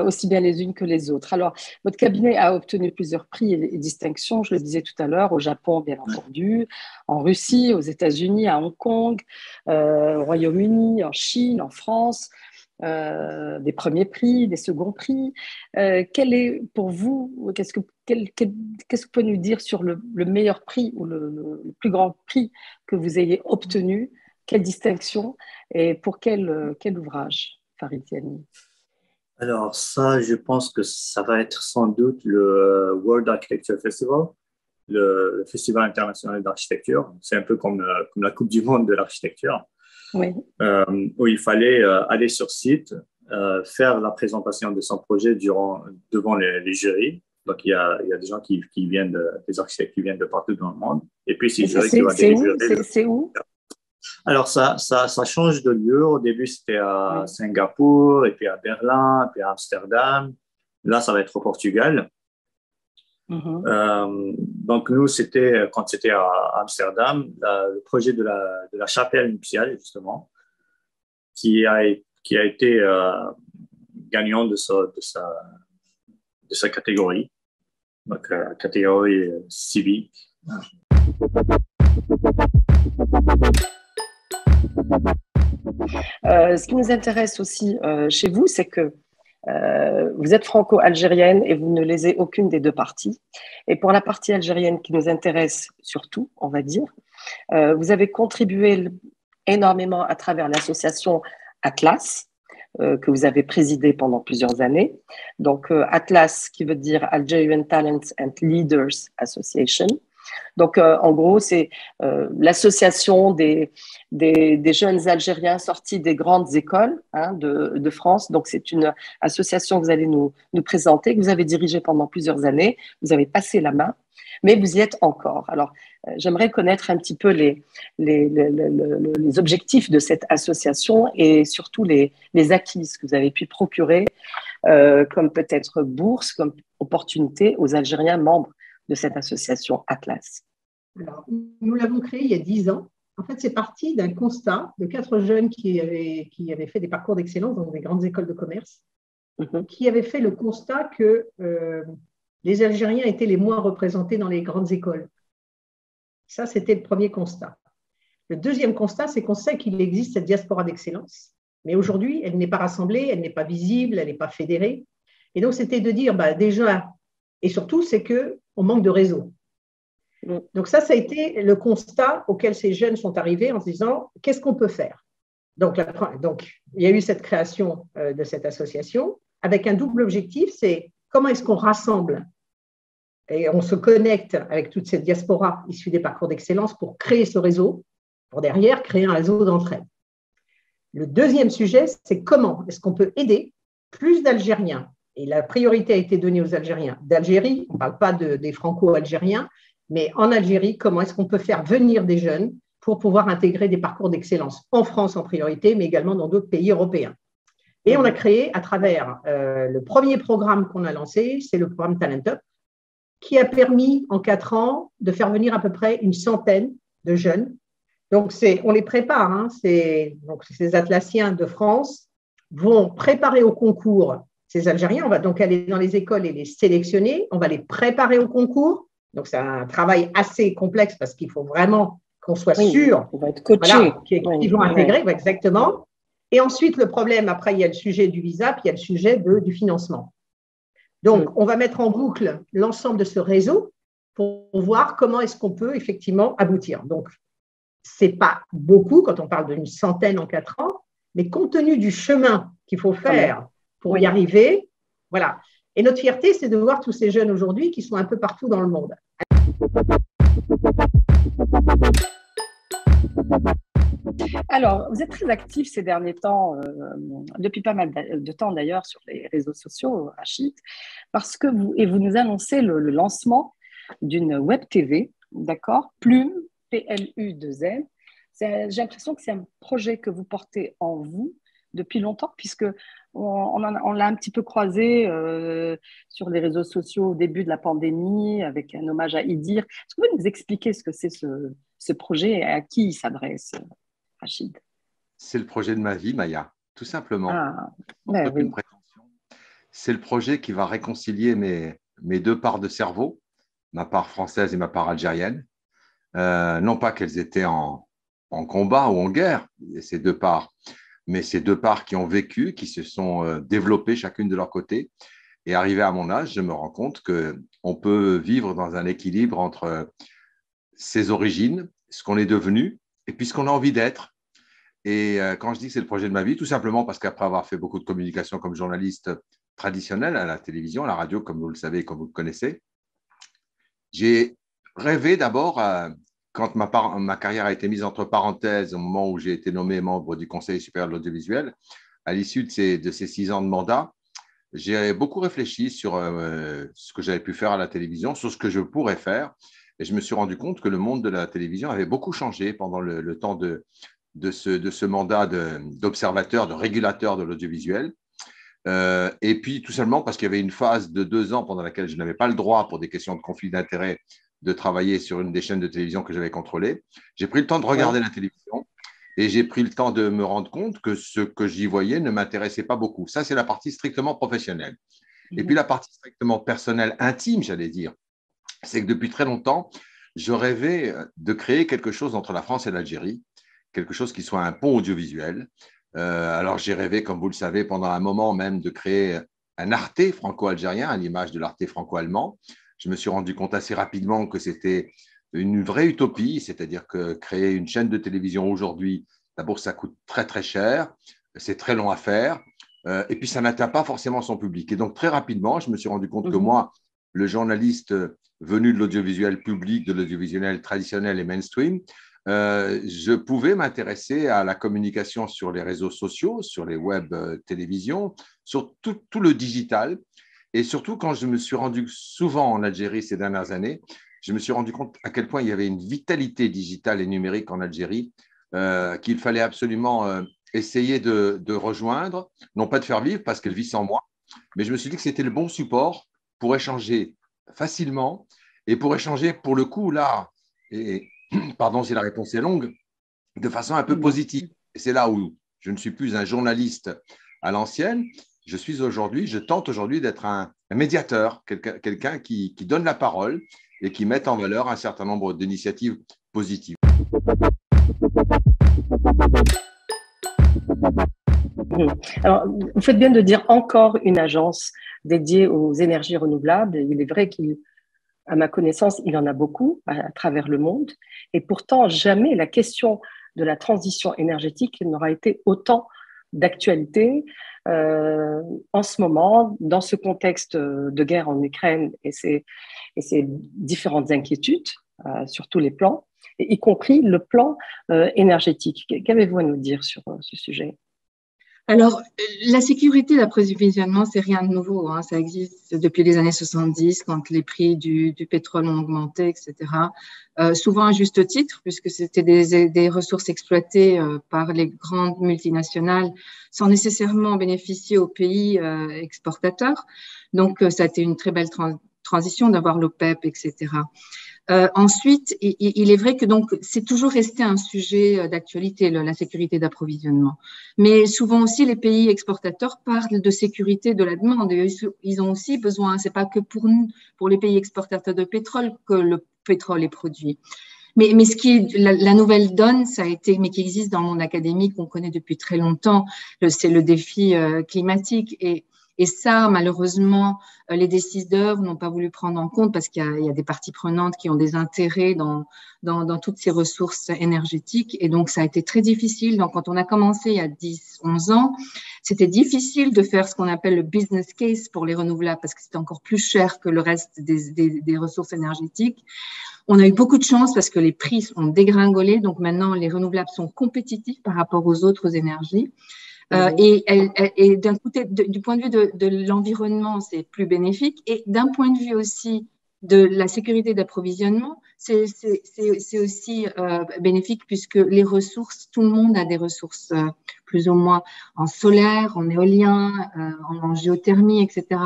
aussi bien les unes que les autres. Alors, votre cabinet a obtenu plusieurs prix et distinctions, je le disais tout à l'heure, au Japon, bien entendu, en Russie, aux États-Unis, à Hong Kong, au Royaume-Uni, en Chine, en France. Des premiers prix, des seconds prix. Quel est pour vous, qu'est-ce que vous pouvez nous dire sur le meilleur prix ou le plus grand prix que vous ayez obtenu? Quelle distinction et pour quel ouvrage, Farid Ziani? Alors ça, je pense que ça va être sans doute le World Architecture Festival, le Festival international d'architecture. C'est un peu comme la Coupe du monde de l'architecture. Oui. Où il fallait aller sur site, faire la présentation de son projet devant les jurys. Donc, il y a des gens qui viennent, des architectes qui viennent de partout dans le monde. Et puis, c'est où? Alors, ça change de lieu. Au début, c'était à Singapour, et puis à Berlin, puis à Amsterdam. Là, ça va être au Portugal. Donc, nous, quand c'était à Amsterdam, le projet de la chapelle nuptiale, justement, qui a été gagnant de sa catégorie, donc catégorie civique. Ce qui nous intéresse aussi chez vous, c'est que vous êtes franco-algérienne et vous ne lésez aucune des deux parties. Et pour la partie algérienne qui nous intéresse surtout, on va dire, vous avez contribué énormément à travers l'association Atlas, que vous avez présidée pendant plusieurs années. Donc, Atlas, qui veut dire Algerian Talents and Leaders Association. Donc, en gros, c'est l'association des jeunes Algériens sortis des grandes écoles de France. Donc, c'est une association que vous allez nous présenter, que vous avez dirigée pendant plusieurs années. Vous avez passé la main, mais vous y êtes encore. Alors, j'aimerais connaître un petit peu les objectifs de cette association et surtout les acquises que vous avez pu procurer, comme peut-être bourse, comme opportunité aux Algériens membres de cette association Atlas. Alors, nous l'avons créée il y a 10 ans. En fait, c'est parti d'un constat de 4 jeunes qui avaient fait des parcours d'excellence dans des grandes écoles de commerce, qui avaient fait le constat que les Algériens étaient les moins représentés dans les grandes écoles. Ça, c'était le premier constat. Le deuxième constat, c'est qu'on sait qu'il existe cette diaspora d'excellence, mais aujourd'hui, elle n'est pas rassemblée, elle n'est pas visible, elle n'est pas fédérée. Et donc, c'était de dire, déjà, et surtout, c'est qu'on manque de réseau. Donc, ça a été le constat auquel ces jeunes sont arrivés en se disant, qu'est-ce qu'on peut faire ? Donc, il y a eu cette création de cette association avec un double objectif, c'est comment est-ce qu'on rassemble et on se connecte avec toute cette diaspora issue des parcours d'excellence pour créer ce réseau, pour derrière créer un réseau d'entraide. Le deuxième sujet, c'est comment est-ce qu'on peut aider plus d'Algériens. Et la priorité a été donnée aux Algériens d'Algérie, on ne parle pas des franco-algériens, mais en Algérie, comment est-ce qu'on peut faire venir des jeunes pour pouvoir intégrer des parcours d'excellence en France en priorité, mais également dans d'autres pays européens. Et on a créé à travers le premier programme qu'on a lancé, c'est le programme Talent Up, qui a permis en 4 ans de faire venir à peu près une centaine de jeunes. Donc, on les prépare, donc ces Atlassiens de France vont préparer au concours ces Algériens. On va donc aller dans les écoles et les sélectionner, on va les préparer au concours. Donc, c'est un travail assez complexe parce qu'il faut vraiment qu'on soit sûr qu'ils vont intégrer, exactement. Et ensuite, le problème, après, il y a le sujet du visa, puis il y a le sujet du financement. Donc, on va mettre en boucle l'ensemble de ce réseau pour voir comment est-ce qu'on peut effectivement aboutir. Donc, ce n'est pas beaucoup quand on parle d'une centaine en 4 ans, mais compte tenu du chemin qu'il faut faire pour y arriver, voilà. Et notre fierté, c'est de voir tous ces jeunes aujourd'hui qui sont un peu partout dans le monde. Alors, vous êtes très actif ces derniers temps, depuis pas mal de temps d'ailleurs, sur les réseaux sociaux, Rachid, parce que vous nous annoncez le lancement d'une web TV, d'accord, Plume, PLU2N. J'ai l'impression que c'est un projet que vous portez en vous depuis longtemps, puisque on l'a un petit peu croisé sur les réseaux sociaux au début de la pandémie, avec un hommage à Idir. Est-ce que vous pouvez nous expliquer ce que c'est ce projet et à qui il s'adresse, Rachid? C'est le projet de ma vie, Maya, tout simplement. Oui. C'est le projet qui va réconcilier mes deux parts de cerveau, ma part française et ma part algérienne. Non pas qu'elles étaient en combat ou en guerre, ces deux parts, mais ces deux parts qui ont vécu, qui se sont développées chacune de leur côté. Et arrivé à mon âge, je me rends compte qu'on peut vivre dans un équilibre entre ses origines, ce qu'on est devenu, et puis ce qu'on a envie d'être. Et quand je dis que c'est le projet de ma vie, tout simplement parce qu'après avoir fait beaucoup de communication comme journaliste traditionnel à la télévision, à la radio, comme vous le savez, comme vous le connaissez, j'ai rêvé d'abord, quand ma carrière a été mise entre parenthèses au moment où j'ai été nommé membre du Conseil supérieur de l'audiovisuel, à l'issue de ces 6 ans de mandat, j'ai beaucoup réfléchi sur ce que j'avais pu faire à la télévision, sur ce que je pourrais faire. Et je me suis rendu compte que le monde de la télévision avait beaucoup changé pendant le temps de ce mandat d'observateur, de régulateur de l'audiovisuel. Et puis, tout simplement parce qu'il y avait une phase de 2 ans pendant laquelle je n'avais pas le droit, pour des questions de conflit d'intérêts, de travailler sur une des chaînes de télévision que j'avais contrôlées. J'ai pris le temps de regarder la télévision et j'ai pris le temps de me rendre compte que ce que j'y voyais ne m'intéressait pas beaucoup. Ça, c'est la partie strictement professionnelle. Et puis, la partie strictement personnelle, intime, j'allais dire, c'est que depuis très longtemps, je rêvais de créer quelque chose entre la France et l'Algérie quelque chose qui soit un pont audiovisuel. Alors, j'ai rêvé, comme vous le savez, pendant un moment même de créer un Arte franco-algérien à l'image de l'Arte franco-allemand. Je me suis rendu compte assez rapidement que c'était une vraie utopie, c'est-à-dire que créer une chaîne de télévision aujourd'hui, d'abord, ça coûte très, très cher, c'est très long à faire, et puis ça n'atteint pas forcément son public. Et donc, très rapidement, je me suis rendu compte que moi, le journaliste venu de l'audiovisuel public, de l'audiovisuel traditionnel et mainstream, je pouvais m'intéresser à la communication sur les réseaux sociaux, sur les web télévisions, sur tout le digital. Et surtout, quand je me suis rendu souvent en Algérie ces dernières années, je me suis rendu compte à quel point il y avait une vitalité digitale et numérique en Algérie qu'il fallait absolument essayer de rejoindre, non pas de faire vivre parce qu'elle vit sans moi, mais je me suis dit que c'était le bon support pour échanger facilement et pour échanger pour le coup là, et pardon si la réponse est longue, de façon un peu positive. Et c'est là où je ne suis plus un journaliste à l'ancienne, je tente aujourd'hui d'être un médiateur, quelqu'un qui donne la parole et qui met en valeur un certain nombre d'initiatives positives. Alors, vous faites bien de dire encore une agence dédiée aux énergies renouvelables. Il est vrai qu'à ma connaissance, il y en a beaucoup à travers le monde. Et pourtant, jamais la question de la transition énergétique n'aura été autant d'actualité en ce moment, dans ce contexte de guerre en Ukraine et ces différentes inquiétudes sur tous les plans, y compris le plan énergétique. Qu'avez-vous à nous dire sur ce sujet ? Alors, la sécurité d'approvisionnement, c'est rien de nouveau, hein. Ça existe depuis les années 70, quand les prix du pétrole ont augmenté, etc. Souvent à juste titre, puisque c'était des ressources exploitées par les grandes multinationales sans nécessairement bénéficier aux pays exportateurs. Donc, ça a été une très belle transition d'avoir l'OPEP, etc. Ensuite, il est vrai que donc c'est toujours resté un sujet d'actualité, la sécurité d'approvisionnement. Mais souvent aussi, les pays exportateurs parlent de sécurité de la demande. Ils ont aussi besoin, c'est pas que pour nous, pour les pays exportateurs de pétrole, que le pétrole est produit. Mais ce qui est la nouvelle donne, ça a été, mais qui existe dans le monde académique, qu'on connaît depuis très longtemps, c'est le défi climatique. Et ça, malheureusement, les décideurs n'ont pas voulu prendre en compte parce qu'il y a des parties prenantes qui ont des intérêts dans toutes ces ressources énergétiques. Et donc, ça a été très difficile. Donc, quand on a commencé il y a 10, 11 ans, c'était difficile de faire ce qu'on appelle le business case pour les renouvelables parce que c'était encore plus cher que le reste des ressources énergétiques. On a eu beaucoup de chance parce que les prix ont dégringolé. Donc, maintenant, les renouvelables sont compétitifs par rapport aux autres énergies. Et d'un côté, du point de vue de l'environnement, c'est plus bénéfique. Et d'un point de vue aussi de la sécurité d'approvisionnement, c'est aussi bénéfique puisque les ressources, tout le monde a des ressources plus ou moins en solaire, en éolien, en géothermie, etc.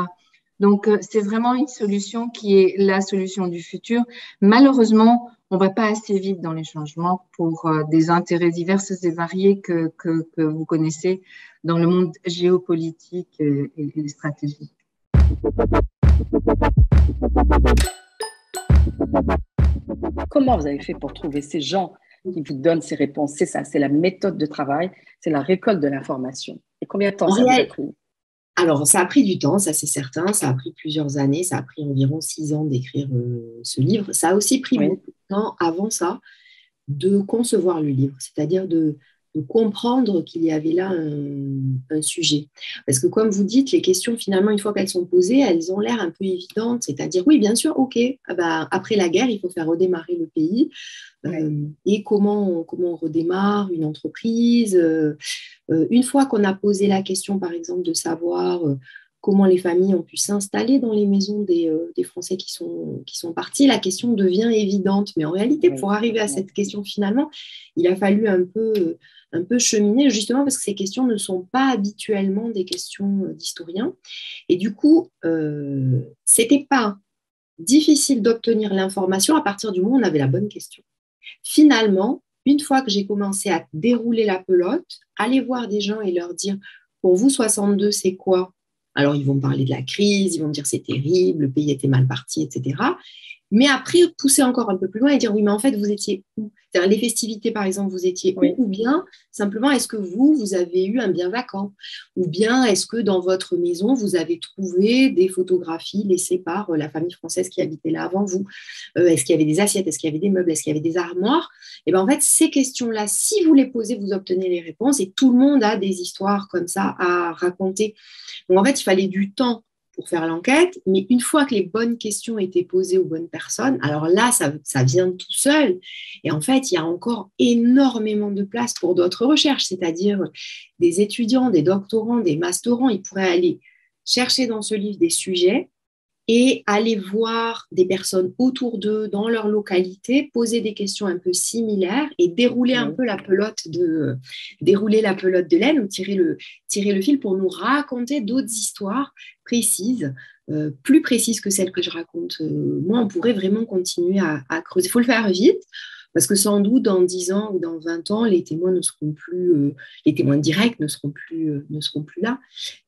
Donc, c'est vraiment une solution qui est la solution du futur. Malheureusement, on ne va pas assez vite dans les changements pour des intérêts divers et variés que vous connaissez dans le monde géopolitique et stratégique. Comment vous avez fait pour trouver ces gens qui vous donnent ces réponses? C'est ça, c'est la méthode de travail, c'est la récolte de l'information. Et combien de temps ça vous a pris? Alors, ça a pris du temps, ça c'est certain, ça a pris plusieurs années, ça a pris environ 6 ans d'écrire ce livre. Ça a aussi pris beaucoup de temps avant ça de concevoir le livre, c'est-à-dire de comprendre qu'il y avait là un sujet. Parce que comme vous dites, les questions finalement, une fois qu'elles sont posées, elles ont l'air un peu évidentes, c'est-à-dire oui, bien sûr, ok, après la guerre, il faut faire redémarrer le pays. Et comment on redémarre une entreprise. Une fois qu'on a posé la question, par exemple, de savoir comment les familles ont pu s'installer dans les maisons des Français qui sont partis, la question devient évidente. Mais en réalité, pour arriver à cette question, finalement, il a fallu un peu cheminer, justement parce que ces questions ne sont pas habituellement des questions d'historiens. Et du coup, c'était pas difficile d'obtenir l'information à partir du moment où on avait la bonne question. Finalement, une fois que j'ai commencé à dérouler la pelote, aller voir des gens et leur dire « Pour vous, 62, c'est quoi ?» Alors, ils vont me parler de la crise, ils vont me dire « C'est terrible, le pays était mal parti, etc. » Mais après, pousser encore un peu plus loin et dire, oui, mais en fait, vous étiez où? C'est-à-dire, les festivités, par exemple, vous étiez où? Ou bien, simplement, est-ce que vous avez eu un bien vacant? Ou bien, est-ce que dans votre maison, vous avez trouvé des photographies laissées par la famille française qui habitait là avant vous? Est-ce qu'il y avait des assiettes? Est-ce qu'il y avait des meubles? Est-ce qu'il y avait des armoires? Et bien, en fait, ces questions-là, si vous les posez, vous obtenez les réponses et tout le monde a des histoires comme ça à raconter. Donc, en fait, il fallait du temps pour faire l'enquête, mais une fois que les bonnes questions étaient posées aux bonnes personnes, alors là, ça vient tout seul. Et en fait, il y a encore énormément de place pour d'autres recherches, c'est-à-dire des étudiants, des doctorants, des masterants, ils pourraient aller chercher dans ce livre des sujets et aller voir des personnes autour d'eux, dans leur localité, poser des questions un peu similaires et dérouler un peu la pelote de laine ou tirer le fil pour nous raconter d'autres histoires précises, plus précises que celles que je raconte. Moi, on pourrait vraiment continuer à creuser. Il faut le faire vite, parce que sans doute, dans 10 ans ou dans 20 ans, les témoins ne seront plus, les témoins directs ne seront plus là.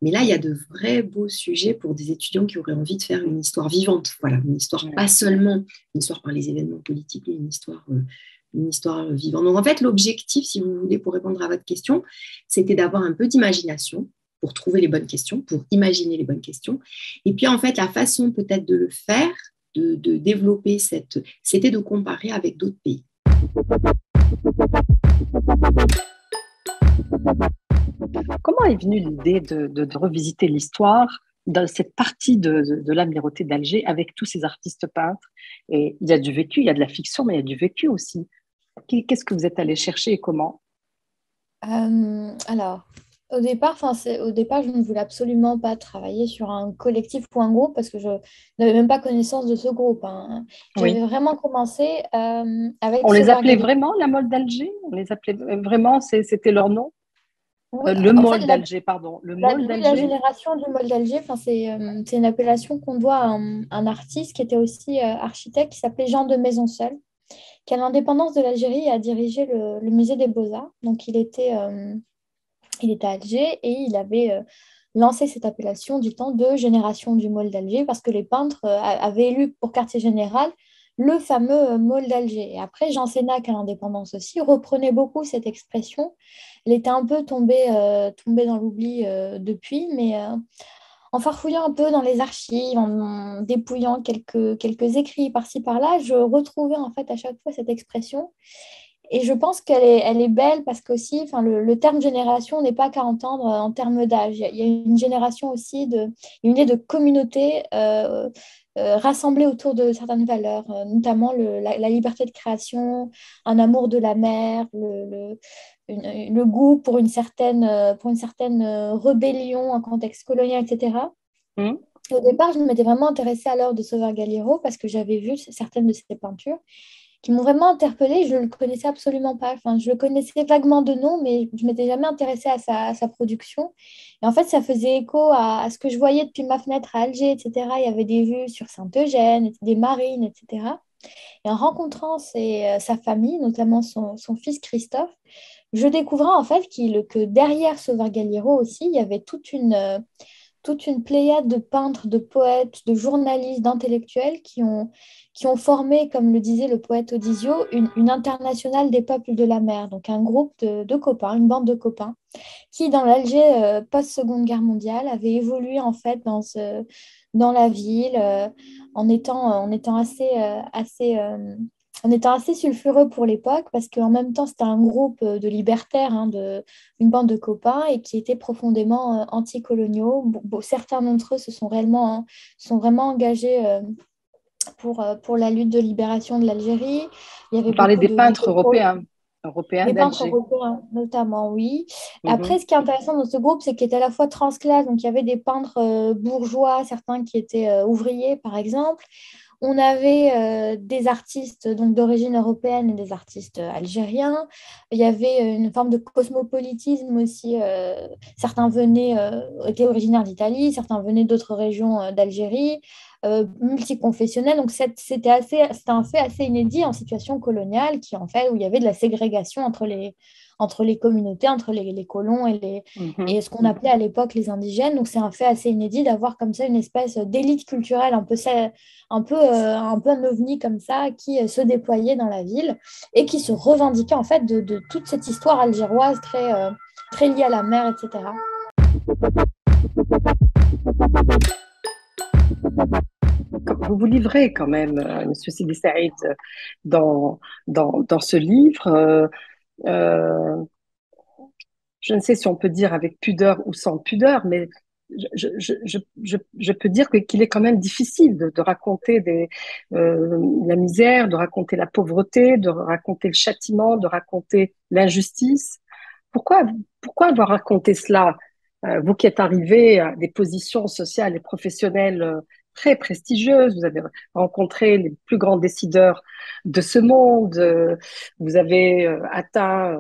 Mais là, il y a de vrais beaux sujets pour des étudiants qui auraient envie de faire une histoire vivante. Voilà, une histoire, pas seulement une histoire par les événements politiques, mais une histoire vivante. Donc, en fait, l'objectif, si vous voulez, pour répondre à votre question, c'était d'avoir un peu d'imagination pour trouver les bonnes questions, pour imaginer les bonnes questions. Et puis, en fait, la façon peut-être de le faire, de développer c'était de comparer avec d'autres pays. Comment est venue l'idée de revisiter l'histoire dans cette partie de l'amirauté d'Alger avec tous ces artistes peintres? Et il y a du vécu, il y a de la fiction, mais il y a du vécu aussi. Qu'est-ce que vous êtes allé chercher et comment? Alors, au départ, je ne voulais absolument pas travailler sur un collectif ou un groupe parce que je n'avais même pas connaissance de ce groupe. Hein. J'avais vraiment commencé avec... On les appelait vraiment la Mole d'Alger? On les appelait vraiment, c'était leur nom? Oui, le Mole d'Alger, pardon. Le Mole d'Alger. La génération du Mole d'Alger, c'est une appellation qu'on doit à un artiste qui était aussi architecte qui s'appelait Jean de Maisonseul, qui à l'indépendance de l'Algérie a dirigé le musée des Beaux-Arts. Donc il était à Alger et il avait lancé cette appellation du temps de génération du Mole d'Alger parce que les peintres avaient élu pour quartier général le fameux Mole d'Alger. Et après, Jean Sénac, à l'indépendance aussi, reprenait beaucoup cette expression. Elle était un peu tombée dans l'oubli depuis, mais en farfouillant un peu dans les archives, en dépouillant quelques écrits par-ci par-là, je retrouvais en fait à chaque fois cette expression. Et je pense qu'elle est belle parce qu'aussi, le terme génération n'est pas qu'à entendre en termes d'âge. Il y a une génération aussi, une idée de communauté rassemblée autour de certaines valeurs, notamment la liberté de création, un amour de la mer, le goût pour une certaine rébellion en contexte colonial, etc. Au départ, je m'étais vraiment intéressée à l'œuvre de Sauveur Galiero parce que j'avais vu certaines de ses peintures qui m'ont vraiment interpellée. Je ne le connaissais absolument pas. Je le connaissais vaguement de nom, mais je ne m'étais jamais intéressée à sa production. Et en fait, ça faisait écho à ce que je voyais depuis ma fenêtre à Alger, etc. Il y avait des vues sur Saint-Eugène, des marines, etc. Et en rencontrant sa famille, notamment son fils Christophe, je découvrais en fait que derrière Sauveur Galiero aussi, il y avait toute une pléiade de peintres, de poètes, de journalistes, d'intellectuels qui ont formé, comme le disait le poète Odisio, une internationale des peuples de la mer, donc un groupe de copains, une bande de copains, qui dans l'Alger post-Seconde Guerre mondiale avait évolué en fait dans la ville en étant assez sulfureux pour l'époque parce qu'en même temps, c'était un groupe de libertaires, une bande de copains et qui étaient profondément anticoloniaux. Certains d'entre eux se sont vraiment engagés pour la lutte de libération de l'Algérie. Vous parlez des peintres européens. Les peintres européens, notamment, oui. Après, ce qui est intéressant dans ce groupe, c'est qu'il était à la fois transclasse. Donc, il y avait des peintres bourgeois, certains qui étaient ouvriers, par exemple. On avait des artistes d'origine européenne et des artistes algériens. Il y avait une forme de cosmopolitisme aussi. Certains étaient originaires d'Italie, certains venaient d'autres régions d'Algérie, multiconfessionnels. Donc c'était un fait assez inédit en situation coloniale, où il y avait de la ségrégation entre entre les communautés, entre les colons et ce qu'on appelait à l'époque les indigènes. Donc c'est un fait assez inédit d'avoir comme ça une espèce d'élite culturelle un peu un ovni comme ça qui se déployait dans la ville et qui se revendiquait en fait de toute cette histoire algéroise très liée à la mer, etc. Vous vous livrez quand même, Monsieur Sidi Saïd, dans ce livre. Je ne sais si on peut dire avec pudeur ou sans pudeur, mais je peux dire qu'il est quand même difficile de raconter la misère, de raconter la pauvreté, de raconter le châtiment, de raconter l'injustice. Pourquoi avoir raconté cela, vous qui êtes arrivé à des positions sociales et professionnelles très prestigieuses, vous avez rencontré les plus grands décideurs de ce monde, vous avez atteint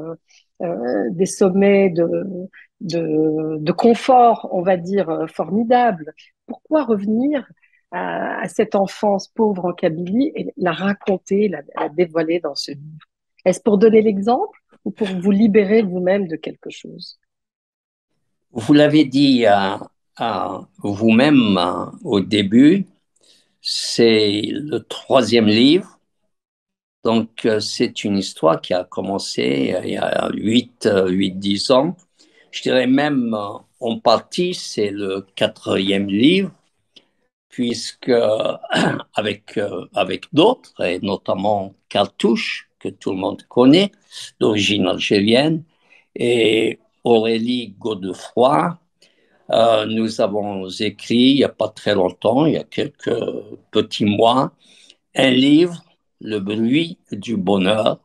des sommets de confort, on va dire, formidables. Pourquoi revenir à cette enfance pauvre en Kabylie et la raconter, la dévoiler dans ce livre? Est-ce pour donner l'exemple ou pour vous libérer vous-même de quelque chose? Vous l'avez dit vous-même au début, c'est le 3e livre. Donc, c'est une histoire qui a commencé il y a 8-10 ans. Je dirais même, en partie, c'est le 4e livre, puisque avec d'autres, et notamment Cartouche, que tout le monde connaît, d'origine algérienne, et Aurélie Godefroy, nous avons écrit, il n'y a pas très longtemps, il y a quelques petits mois, un livre, Le bruit du bonheur.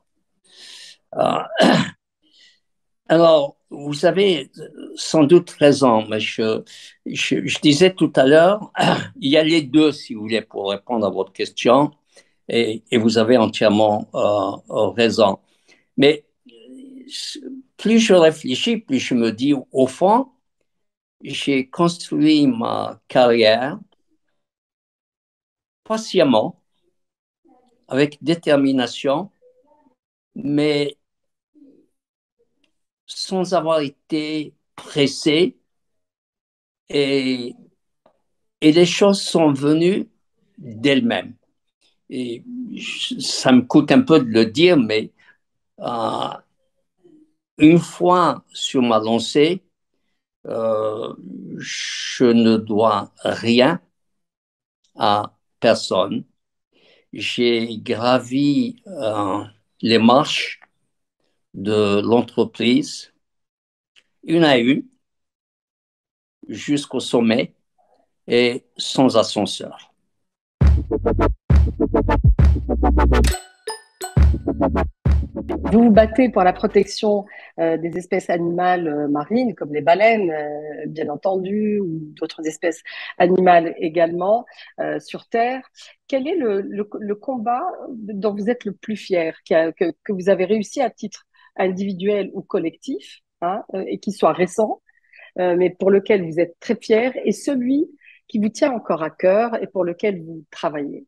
Alors, vous avez sans doute raison, mais je disais tout à l'heure, il y a les deux, si vous voulez, pour répondre à votre question, et vous avez entièrement raison. Mais plus je réfléchis, plus je me dis, au fond, j'ai construit ma carrière patiemment, avec détermination, mais sans avoir été pressé, et les choses sont venues d'elles-mêmes. Et ça me coûte un peu de le dire, mais une fois sur ma lancée, je ne dois rien à personne. J'ai gravi les marches de l'entreprise, une à une, jusqu'au sommet et sans ascenseur. Vous vous battez pour la protection des espèces animales marines, comme les baleines, bien entendu, ou d'autres espèces animales également sur Terre. Quel est le combat dont vous êtes le plus fier, que vous avez réussi à titre individuel ou collectif, hein, et qui soit récent, mais pour lequel vous êtes très fier, et celui qui vous tient encore à cœur et pour lequel vous travaillez?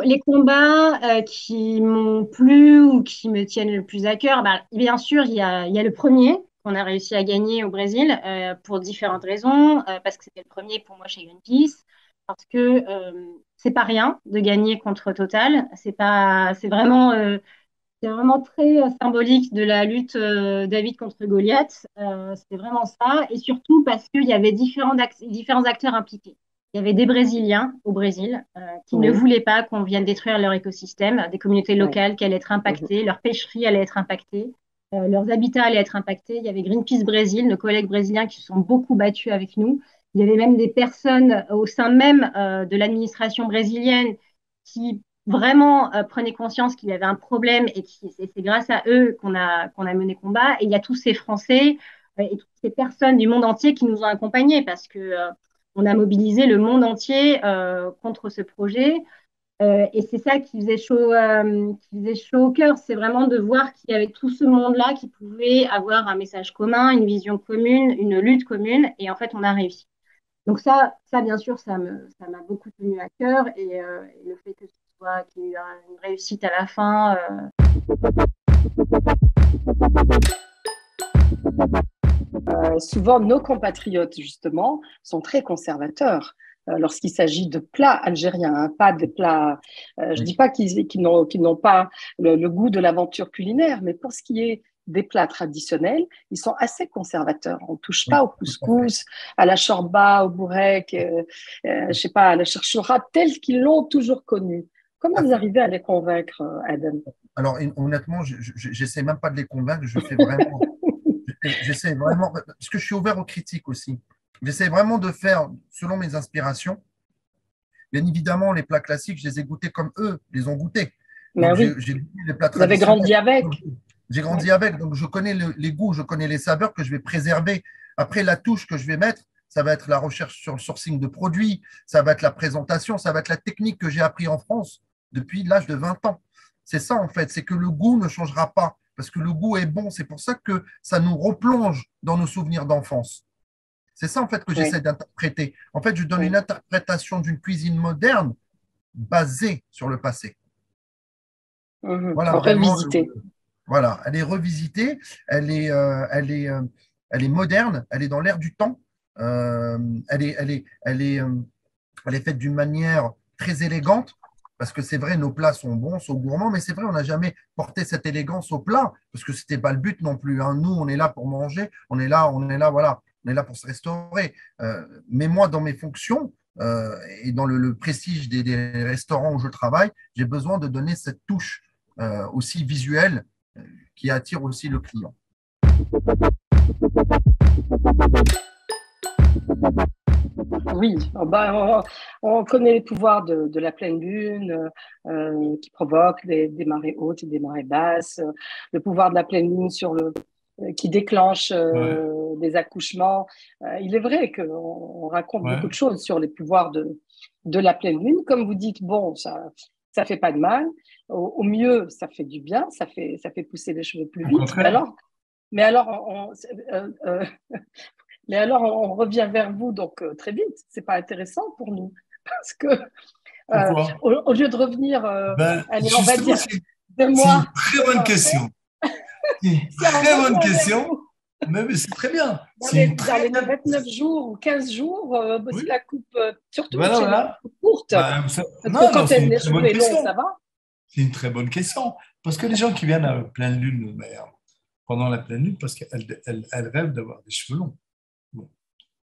Les combats qui m'ont plu ou qui me tiennent le plus à cœur, bien sûr, il y a le premier qu'on a réussi à gagner au Brésil pour différentes raisons, parce que c'était le premier pour moi chez Greenpeace, parce que c'est pas rien de gagner contre Total, c'est vraiment très symbolique de la lutte David contre Goliath, c'est vraiment ça, et surtout parce qu'il y avait différents acteurs impliqués. Il y avait des Brésiliens au Brésil qui ne voulaient pas qu'on vienne détruire leur écosystème, des communautés locales qui allaient être impactées, leur pêcherie allait être impactée, leurs habitats allaient être impactés. Il y avait Greenpeace Brésil, nos collègues brésiliens qui se sont beaucoup battus avec nous. Il y avait même des personnes au sein même de l'administration brésilienne qui vraiment prenaient conscience qu'il y avait un problème et c'est grâce à eux qu'on a mené combat. Et il y a tous ces Français et toutes ces personnes du monde entier qui nous ont accompagnés parce que on a mobilisé le monde entier contre ce projet. Et c'est ça qui faisait chaud au cœur. C'est vraiment de voir qu'il y avait tout ce monde-là qui pouvait avoir un message commun, une vision commune, une lutte commune. Et en fait, on a réussi. Donc ça bien sûr, ça m'a beaucoup tenu à cœur. Et le fait qu'il y ait eu une réussite à la fin. Souvent, nos compatriotes, justement, sont très conservateurs lorsqu'il s'agit de plats algériens, hein, pas des plats. Je ne dis pas qu'ils n'ont pas le goût de l'aventure culinaire, mais pour ce qui est des plats traditionnels, ils sont assez conservateurs. On ne touche pas au couscous, à la chorba, au bourrek, je sais pas, à la cherchoura, tels qu'ils l'ont toujours connu. Comment vous arrivez à les convaincre, Adam? Alors, honnêtement, j'essaie même pas de les convaincre, j'essaie vraiment, parce que je suis ouvert aux critiques aussi. J'essaie vraiment de faire selon mes inspirations. Bien évidemment, les plats classiques, je les ai goûtés comme eux les ont goûtés. Mais oui. J'ai goûté les plats Vous avez grandi avec. J'ai grandi avec, donc je connais les goûts, je connais les saveurs que je vais préserver. Après, la touche que je vais mettre, ça va être la recherche sur le sourcing de produits, ça va être la présentation, ça va être la technique que j'ai appris en France depuis l'âge de 20 ans. C'est ça, en fait, c'est que le goût ne changera pas, parce que le goût est bon. C'est pour ça que ça nous replonge dans nos souvenirs d'enfance. C'est ça, en fait, que j'essaie d'interpréter. En fait, je donne une interprétation d'une cuisine moderne basée sur le passé. Voilà, revisitée. Voilà, elle est revisitée, elle est moderne, elle est dans l'air du temps, elle est faite d'une manière très élégante, parce que c'est vrai, nos plats sont bons, sont gourmands, mais c'est vrai, on n'a jamais porté cette élégance au plat, parce que ce n'était pas le but non plus, hein. Nous, on est là pour manger, on est là, voilà, on est là pour se restaurer. Mais moi, dans mes fonctions et dans le prestige des restaurants où je travaille, j'ai besoin de donner cette touche aussi visuelle qui attire aussi le client. Oui, on connaît les pouvoirs de la pleine lune qui provoque des marées hautes et des marées basses, le pouvoir de la pleine lune qui déclenche des accouchements. Il est vrai qu'on raconte beaucoup de choses sur les pouvoirs de la pleine lune. Comme vous dites, bon, ça fait pas de mal. Au mieux, ça fait du bien, ça fait pousser les cheveux plus vite. Mais alors, on revient vers vous donc très vite. C'est pas intéressant pour nous parce que au lieu de revenir, allez, on va dire 2 mois. C'est une très bonne question. C'est une très bonne question. Mais c'est très bien. Dans les 29 jours ou 15 jours, si la coupe, surtout chez la coupe courte, parce que quand les cheveux est long, ça va. C'est une très bonne question. Parce que les gens qui viennent à la pleine lune, pendant la pleine lune, parce qu'elles rêvent d'avoir des cheveux longs. Bon.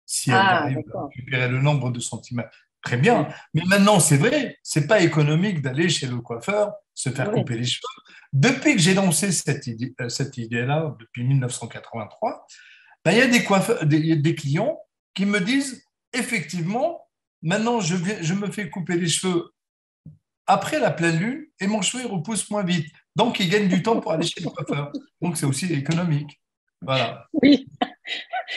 Si elles arrivent à récupérer le nombre de centimètres, très bien. Mais maintenant, c'est vrai, ce n'est pas économique d'aller chez le coiffeur se faire couper les cheveux. Depuis que j'ai lancé cette idée-là, depuis 1983, il y a des clients qui me disent, effectivement, maintenant, je me fais couper les cheveux après la pleine lune et mon cheveu il repousse moins vite. Donc, ils gagnent du temps pour aller chez le coiffeur. Donc, c'est aussi économique. Voilà. Oui.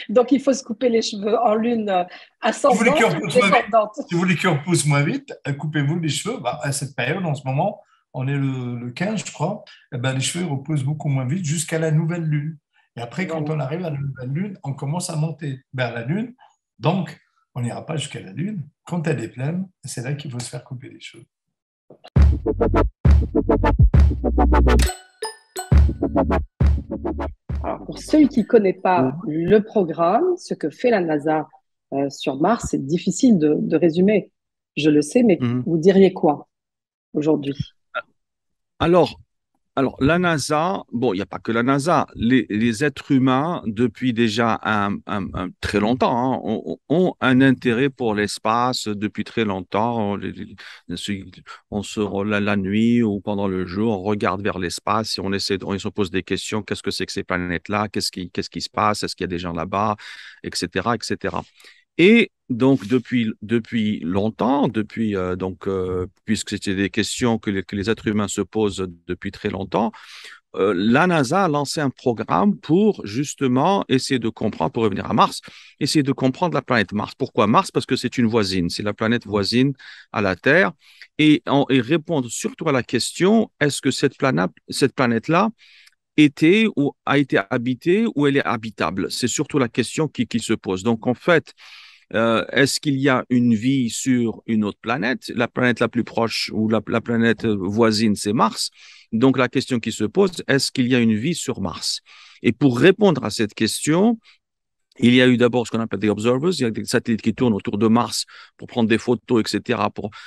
Donc, il faut se couper les cheveux en lune ascendante. Si vous voulez qu'ils repoussent moins vite, coupez-vous les cheveux. À cette période, en ce moment, on est le 15, je crois, les cheveux repoussent beaucoup moins vite jusqu'à la nouvelle lune. Et après, quand on arrive à la nouvelle lune, on commence à monter vers la lune. Donc, on n'ira pas jusqu'à la lune. Quand elle est pleine, c'est là qu'il faut se faire couper les cheveux. Alors, pour ceux qui ne connaissent pas le programme, ce que fait la NASA sur Mars, c'est difficile de résumer. Je le sais, mais vous diriez quoi aujourd'hui? Alors, la NASA, bon, il n'y a pas que la NASA, les êtres humains, depuis déjà un très longtemps, ont un intérêt pour l'espace depuis très longtemps. On la nuit ou pendant le jour, on regarde vers l'espace et on se pose des questions. Qu'est-ce que c'est que ces planètes-là? Qu'est-ce qui se passe? Est-ce qu'il y a des gens là-bas? Etc., etc. Et donc, depuis longtemps, puisque c'était des questions que les êtres humains se posent depuis très longtemps, la NASA a lancé un programme pour justement essayer de comprendre, pour revenir à Mars, essayer de comprendre la planète Mars. Pourquoi Mars? Parce que c'est une voisine, c'est la planète voisine à la Terre, et répondre surtout à la question, est-ce que cette planète-là a été habitée ou elle est habitable? C'est surtout la question qui se pose. Donc, en fait, est-ce qu'il y a une vie sur une autre planète? La planète la plus proche ou la planète voisine, c'est Mars. Donc, la question qui se pose, est-ce qu'il y a une vie sur Mars? Et pour répondre à cette question, il y a eu d'abord ce qu'on appelle des observers, il y a des satellites qui tournent autour de Mars pour prendre des photos, etc.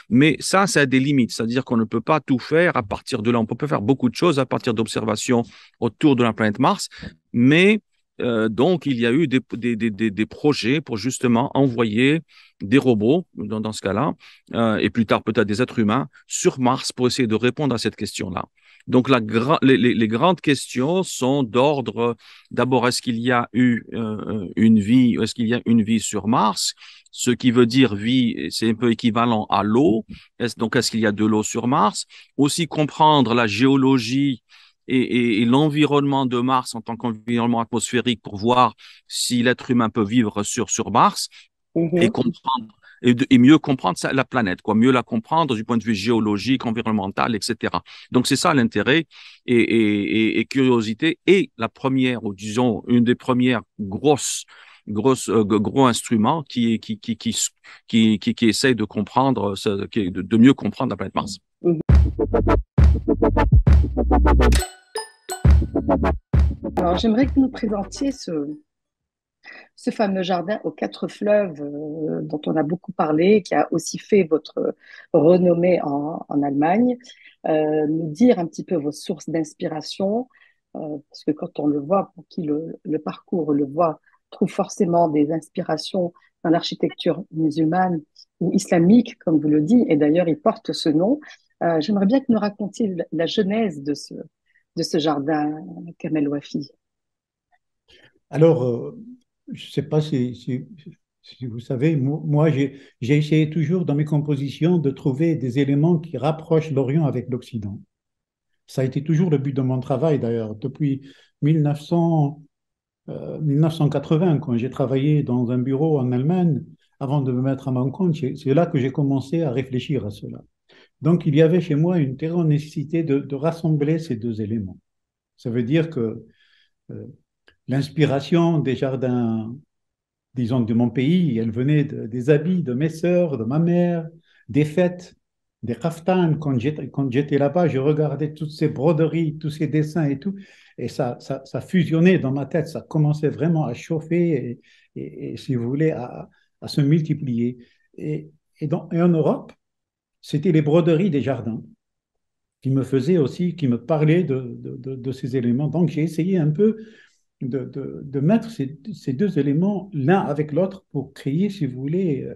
Mais ça a des limites, c'est-à-dire qu'on ne peut pas tout faire à partir de là. On peut pas faire beaucoup de choses à partir d'observations autour de la planète Mars, mais donc il y a eu des projets pour justement envoyer des robots, dans ce cas-là, et plus tard peut-être des êtres humains, sur Mars pour essayer de répondre à cette question-là. Donc, les grandes questions sont d'ordre, d'abord, est-ce qu'il y a eu une vie, est-ce qu'il y a une vie sur Mars? Ce qui veut dire vie, c'est un peu équivalent à l'eau. Donc, est-ce qu'il y a de l'eau sur Mars? Aussi comprendre la géologie et l'environnement de Mars en tant qu'environnement atmosphérique pour voir si l'être humain peut vivre sur Mars et comprendre. Et mieux comprendre la planète, mieux la comprendre du point de vue géologique, environnemental, etc. Donc, c'est ça l'intérêt et curiosité. Et la première, ou disons, une des premières gros instruments qui essaye de comprendre, de mieux comprendre la planète Mars. Alors, j'aimerais que vous nous présentiez ce fameux jardin aux 4 fleuves dont on a beaucoup parlé, qui a aussi fait votre renommée en Allemagne, nous dire un petit peu vos sources d'inspiration, parce que quand on le voit, pour qui le parcours le voit, trouve forcément des inspirations dans l'architecture musulmane ou islamique, comme vous le dites, et d'ailleurs il porte ce nom. J'aimerais bien que vous nous racontiez la genèse de ce jardin, Kamel Wafi. Alors, je ne sais pas si vous savez, moi j'ai essayé toujours dans mes compositions de trouver des éléments qui rapprochent l'Orient avec l'Occident. Ça a été toujours le but de mon travail d'ailleurs. Depuis 1980, quand j'ai travaillé dans un bureau en Allemagne, avant de me mettre à mon compte, c'est là que j'ai commencé à réfléchir à cela. Donc il y avait chez moi une très grande nécessité de rassembler ces deux éléments. Ça veut dire que l'inspiration des jardins, disons, de mon pays, elle venait des habits de mes sœurs, de ma mère, des fêtes, des kaftans. Quand j'étais là-bas, je regardais toutes ces broderies, tous ces dessins et tout, et ça fusionnait dans ma tête, ça commençait vraiment à chauffer et si vous voulez, à se multiplier. Et en Europe, c'était les broderies des jardins qui me faisaient aussi, qui me parlaient de ces éléments. Donc j'ai essayé un peu de mettre ces deux éléments l'un avec l'autre pour créer, si vous voulez,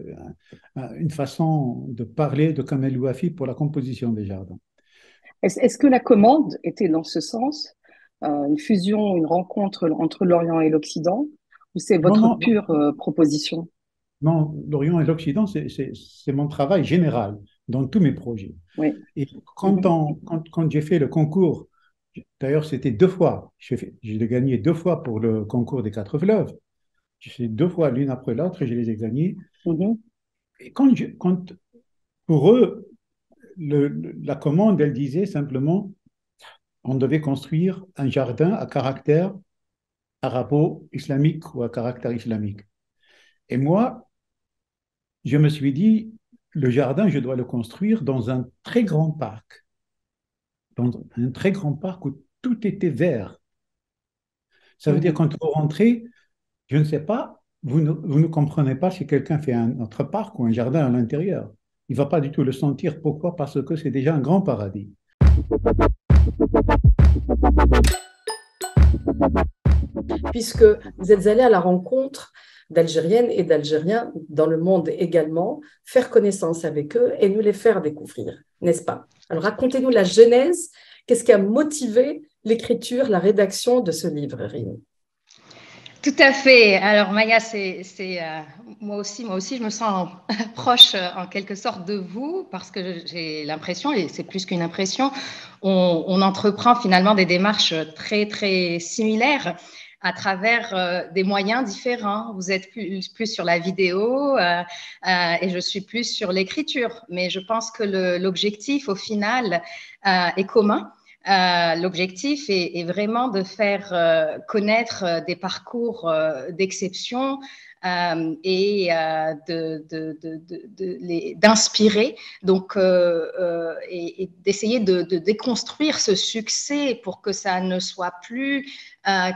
une façon de parler de Kamel Wafi pour la composition des jardins. Est-ce que la commande était dans ce sens, une fusion, une rencontre entre l'Orient et l'Occident, ou c'est votre pure proposition? Non, l'Orient et l'Occident, c'est mon travail général dans tous mes projets. Oui. Et quand j'ai fait le concours, d'ailleurs, c'était 2 fois. Je l'ai gagné 2 fois pour le concours des 4 fleuves. J'ai fait 2 fois l'une après l'autre et je les ai gagnés. Et quand pour eux, la commande, elle disait simplement, on devait construire un jardin à caractère arabo-islamique ou à caractère islamique. Et moi, je me suis dit, le jardin, je dois le construire dans un très grand parc. Dans un très grand parc où tout était vert. Ça veut dire quand vous rentrez, je ne sais pas, vous ne comprenez pas si quelqu'un fait un autre parc ou un jardin à l'intérieur. Il ne va pas du tout le sentir. Pourquoi? Parce que c'est déjà un grand paradis. Puisque vous êtes allé à la rencontre d'Algériennes et d'Algériens dans le monde également, faire connaissance avec eux et nous les faire découvrir, n'est-ce pas? Alors racontez-nous la genèse, qu'est-ce qui a motivé l'écriture, la rédaction de ce livre, Rim? Tout à fait. Alors Maya, moi aussi, je me sens proche en quelque sorte de vous parce que j'ai l'impression, et c'est plus qu'une impression, on entreprend finalement des démarches très très similaires à travers des moyens différents. Vous êtes plus sur la vidéo et je suis plus sur l'écriture. Mais je pense que l'objectif, au final, est commun. L'objectif est vraiment de faire connaître des parcours d'exception et d'inspirer, donc et d'essayer de déconstruire ce succès pour que ça ne soit plus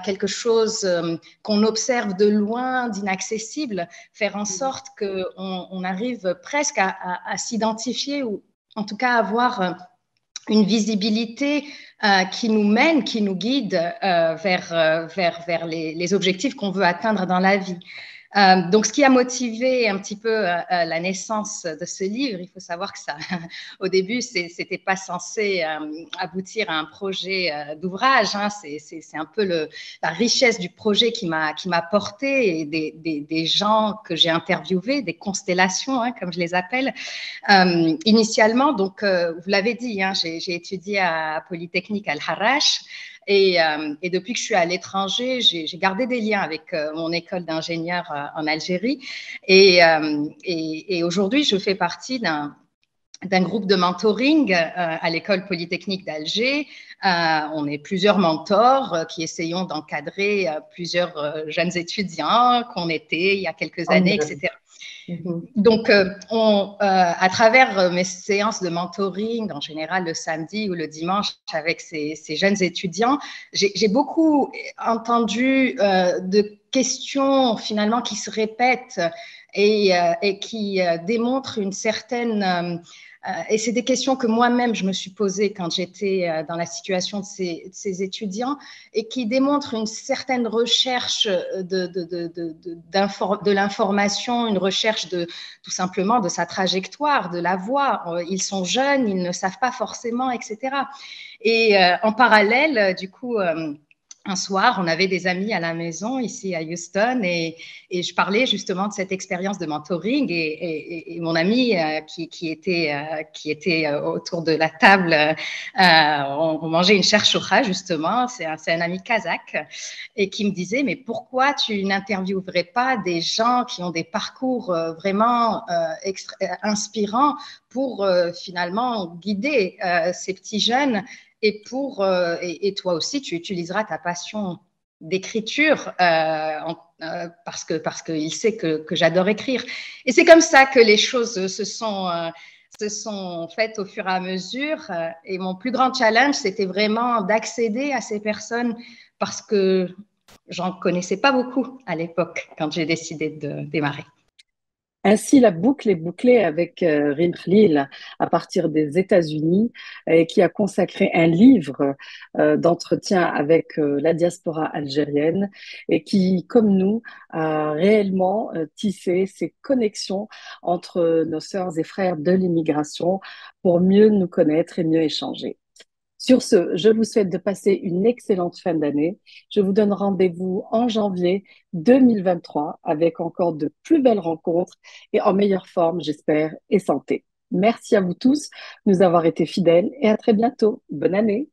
quelque chose qu'on observe de loin, d'inaccessible, faire en sorte qu'on arrive presque à s'identifier ou en tout cas avoir une visibilité qui nous mène, qui nous guide vers les objectifs qu'on veut atteindre dans la vie. Donc, ce qui a motivé un petit peu la naissance de ce livre, il faut savoir que ça, au début, c'était pas censé aboutir à un projet d'ouvrage. Hein. C'est un peu la richesse du projet qui m'a porté et des gens que j'ai interviewés, des constellations, hein, comme je les appelle. Initialement, donc, vous l'avez dit, hein, j'ai étudié à Polytechnique Al-Harrach. Et depuis que je suis à l'étranger, j'ai gardé des liens avec mon école d'ingénieur en Algérie. Et aujourd'hui, je fais partie d'un groupe de mentoring à l'école polytechnique d'Alger. On est plusieurs mentors qui essayons d'encadrer plusieurs jeunes étudiants qu'on était il y a quelques années, etc. Donc, à travers mes séances de mentoring, en général le samedi ou le dimanche avec ces jeunes étudiants, j'ai beaucoup entendu de questions finalement qui se répètent et qui démontrent une certaine... et c'est des questions que moi-même je me suis posées quand j'étais dans la situation de ces étudiants et qui démontrent une certaine recherche de l'information, une recherche tout simplement de sa trajectoire, de la voie. Ils sont jeunes, ils ne savent pas forcément, etc. Et en parallèle, du coup... un soir, on avait des amis à la maison ici à Houston et je parlais justement de cette expérience de mentoring et mon ami qui était autour de la table, on mangeait une cherchoura justement, c'est un ami kazakh et qui me disait mais pourquoi tu n'interviewerais pas des gens qui ont des parcours vraiment inspirants pour finalement guider ces petits jeunes et toi aussi, tu utiliseras ta passion d'écriture parce qu'il sait que j'adore écrire. Et c'est comme ça que les choses se sont faites au fur et à mesure. Et mon plus grand challenge, c'était vraiment d'accéder à ces personnes parce que j'en connaissais pas beaucoup à l'époque quand j'ai décidé de démarrer. Ainsi, la boucle est bouclée avec Rim Khlil à partir des États-Unis et qui a consacré un livre d'entretien avec la diaspora algérienne et qui, comme nous, a réellement tissé ces connexions entre nos sœurs et frères de l'immigration pour mieux nous connaître et mieux échanger. Sur ce, je vous souhaite de passer une excellente fin d'année. Je vous donne rendez-vous en janvier 2023 avec encore de plus belles rencontres et en meilleure forme, j'espère, et santé. Merci à vous tous de nous avoir été fidèles et à très bientôt. Bonne année.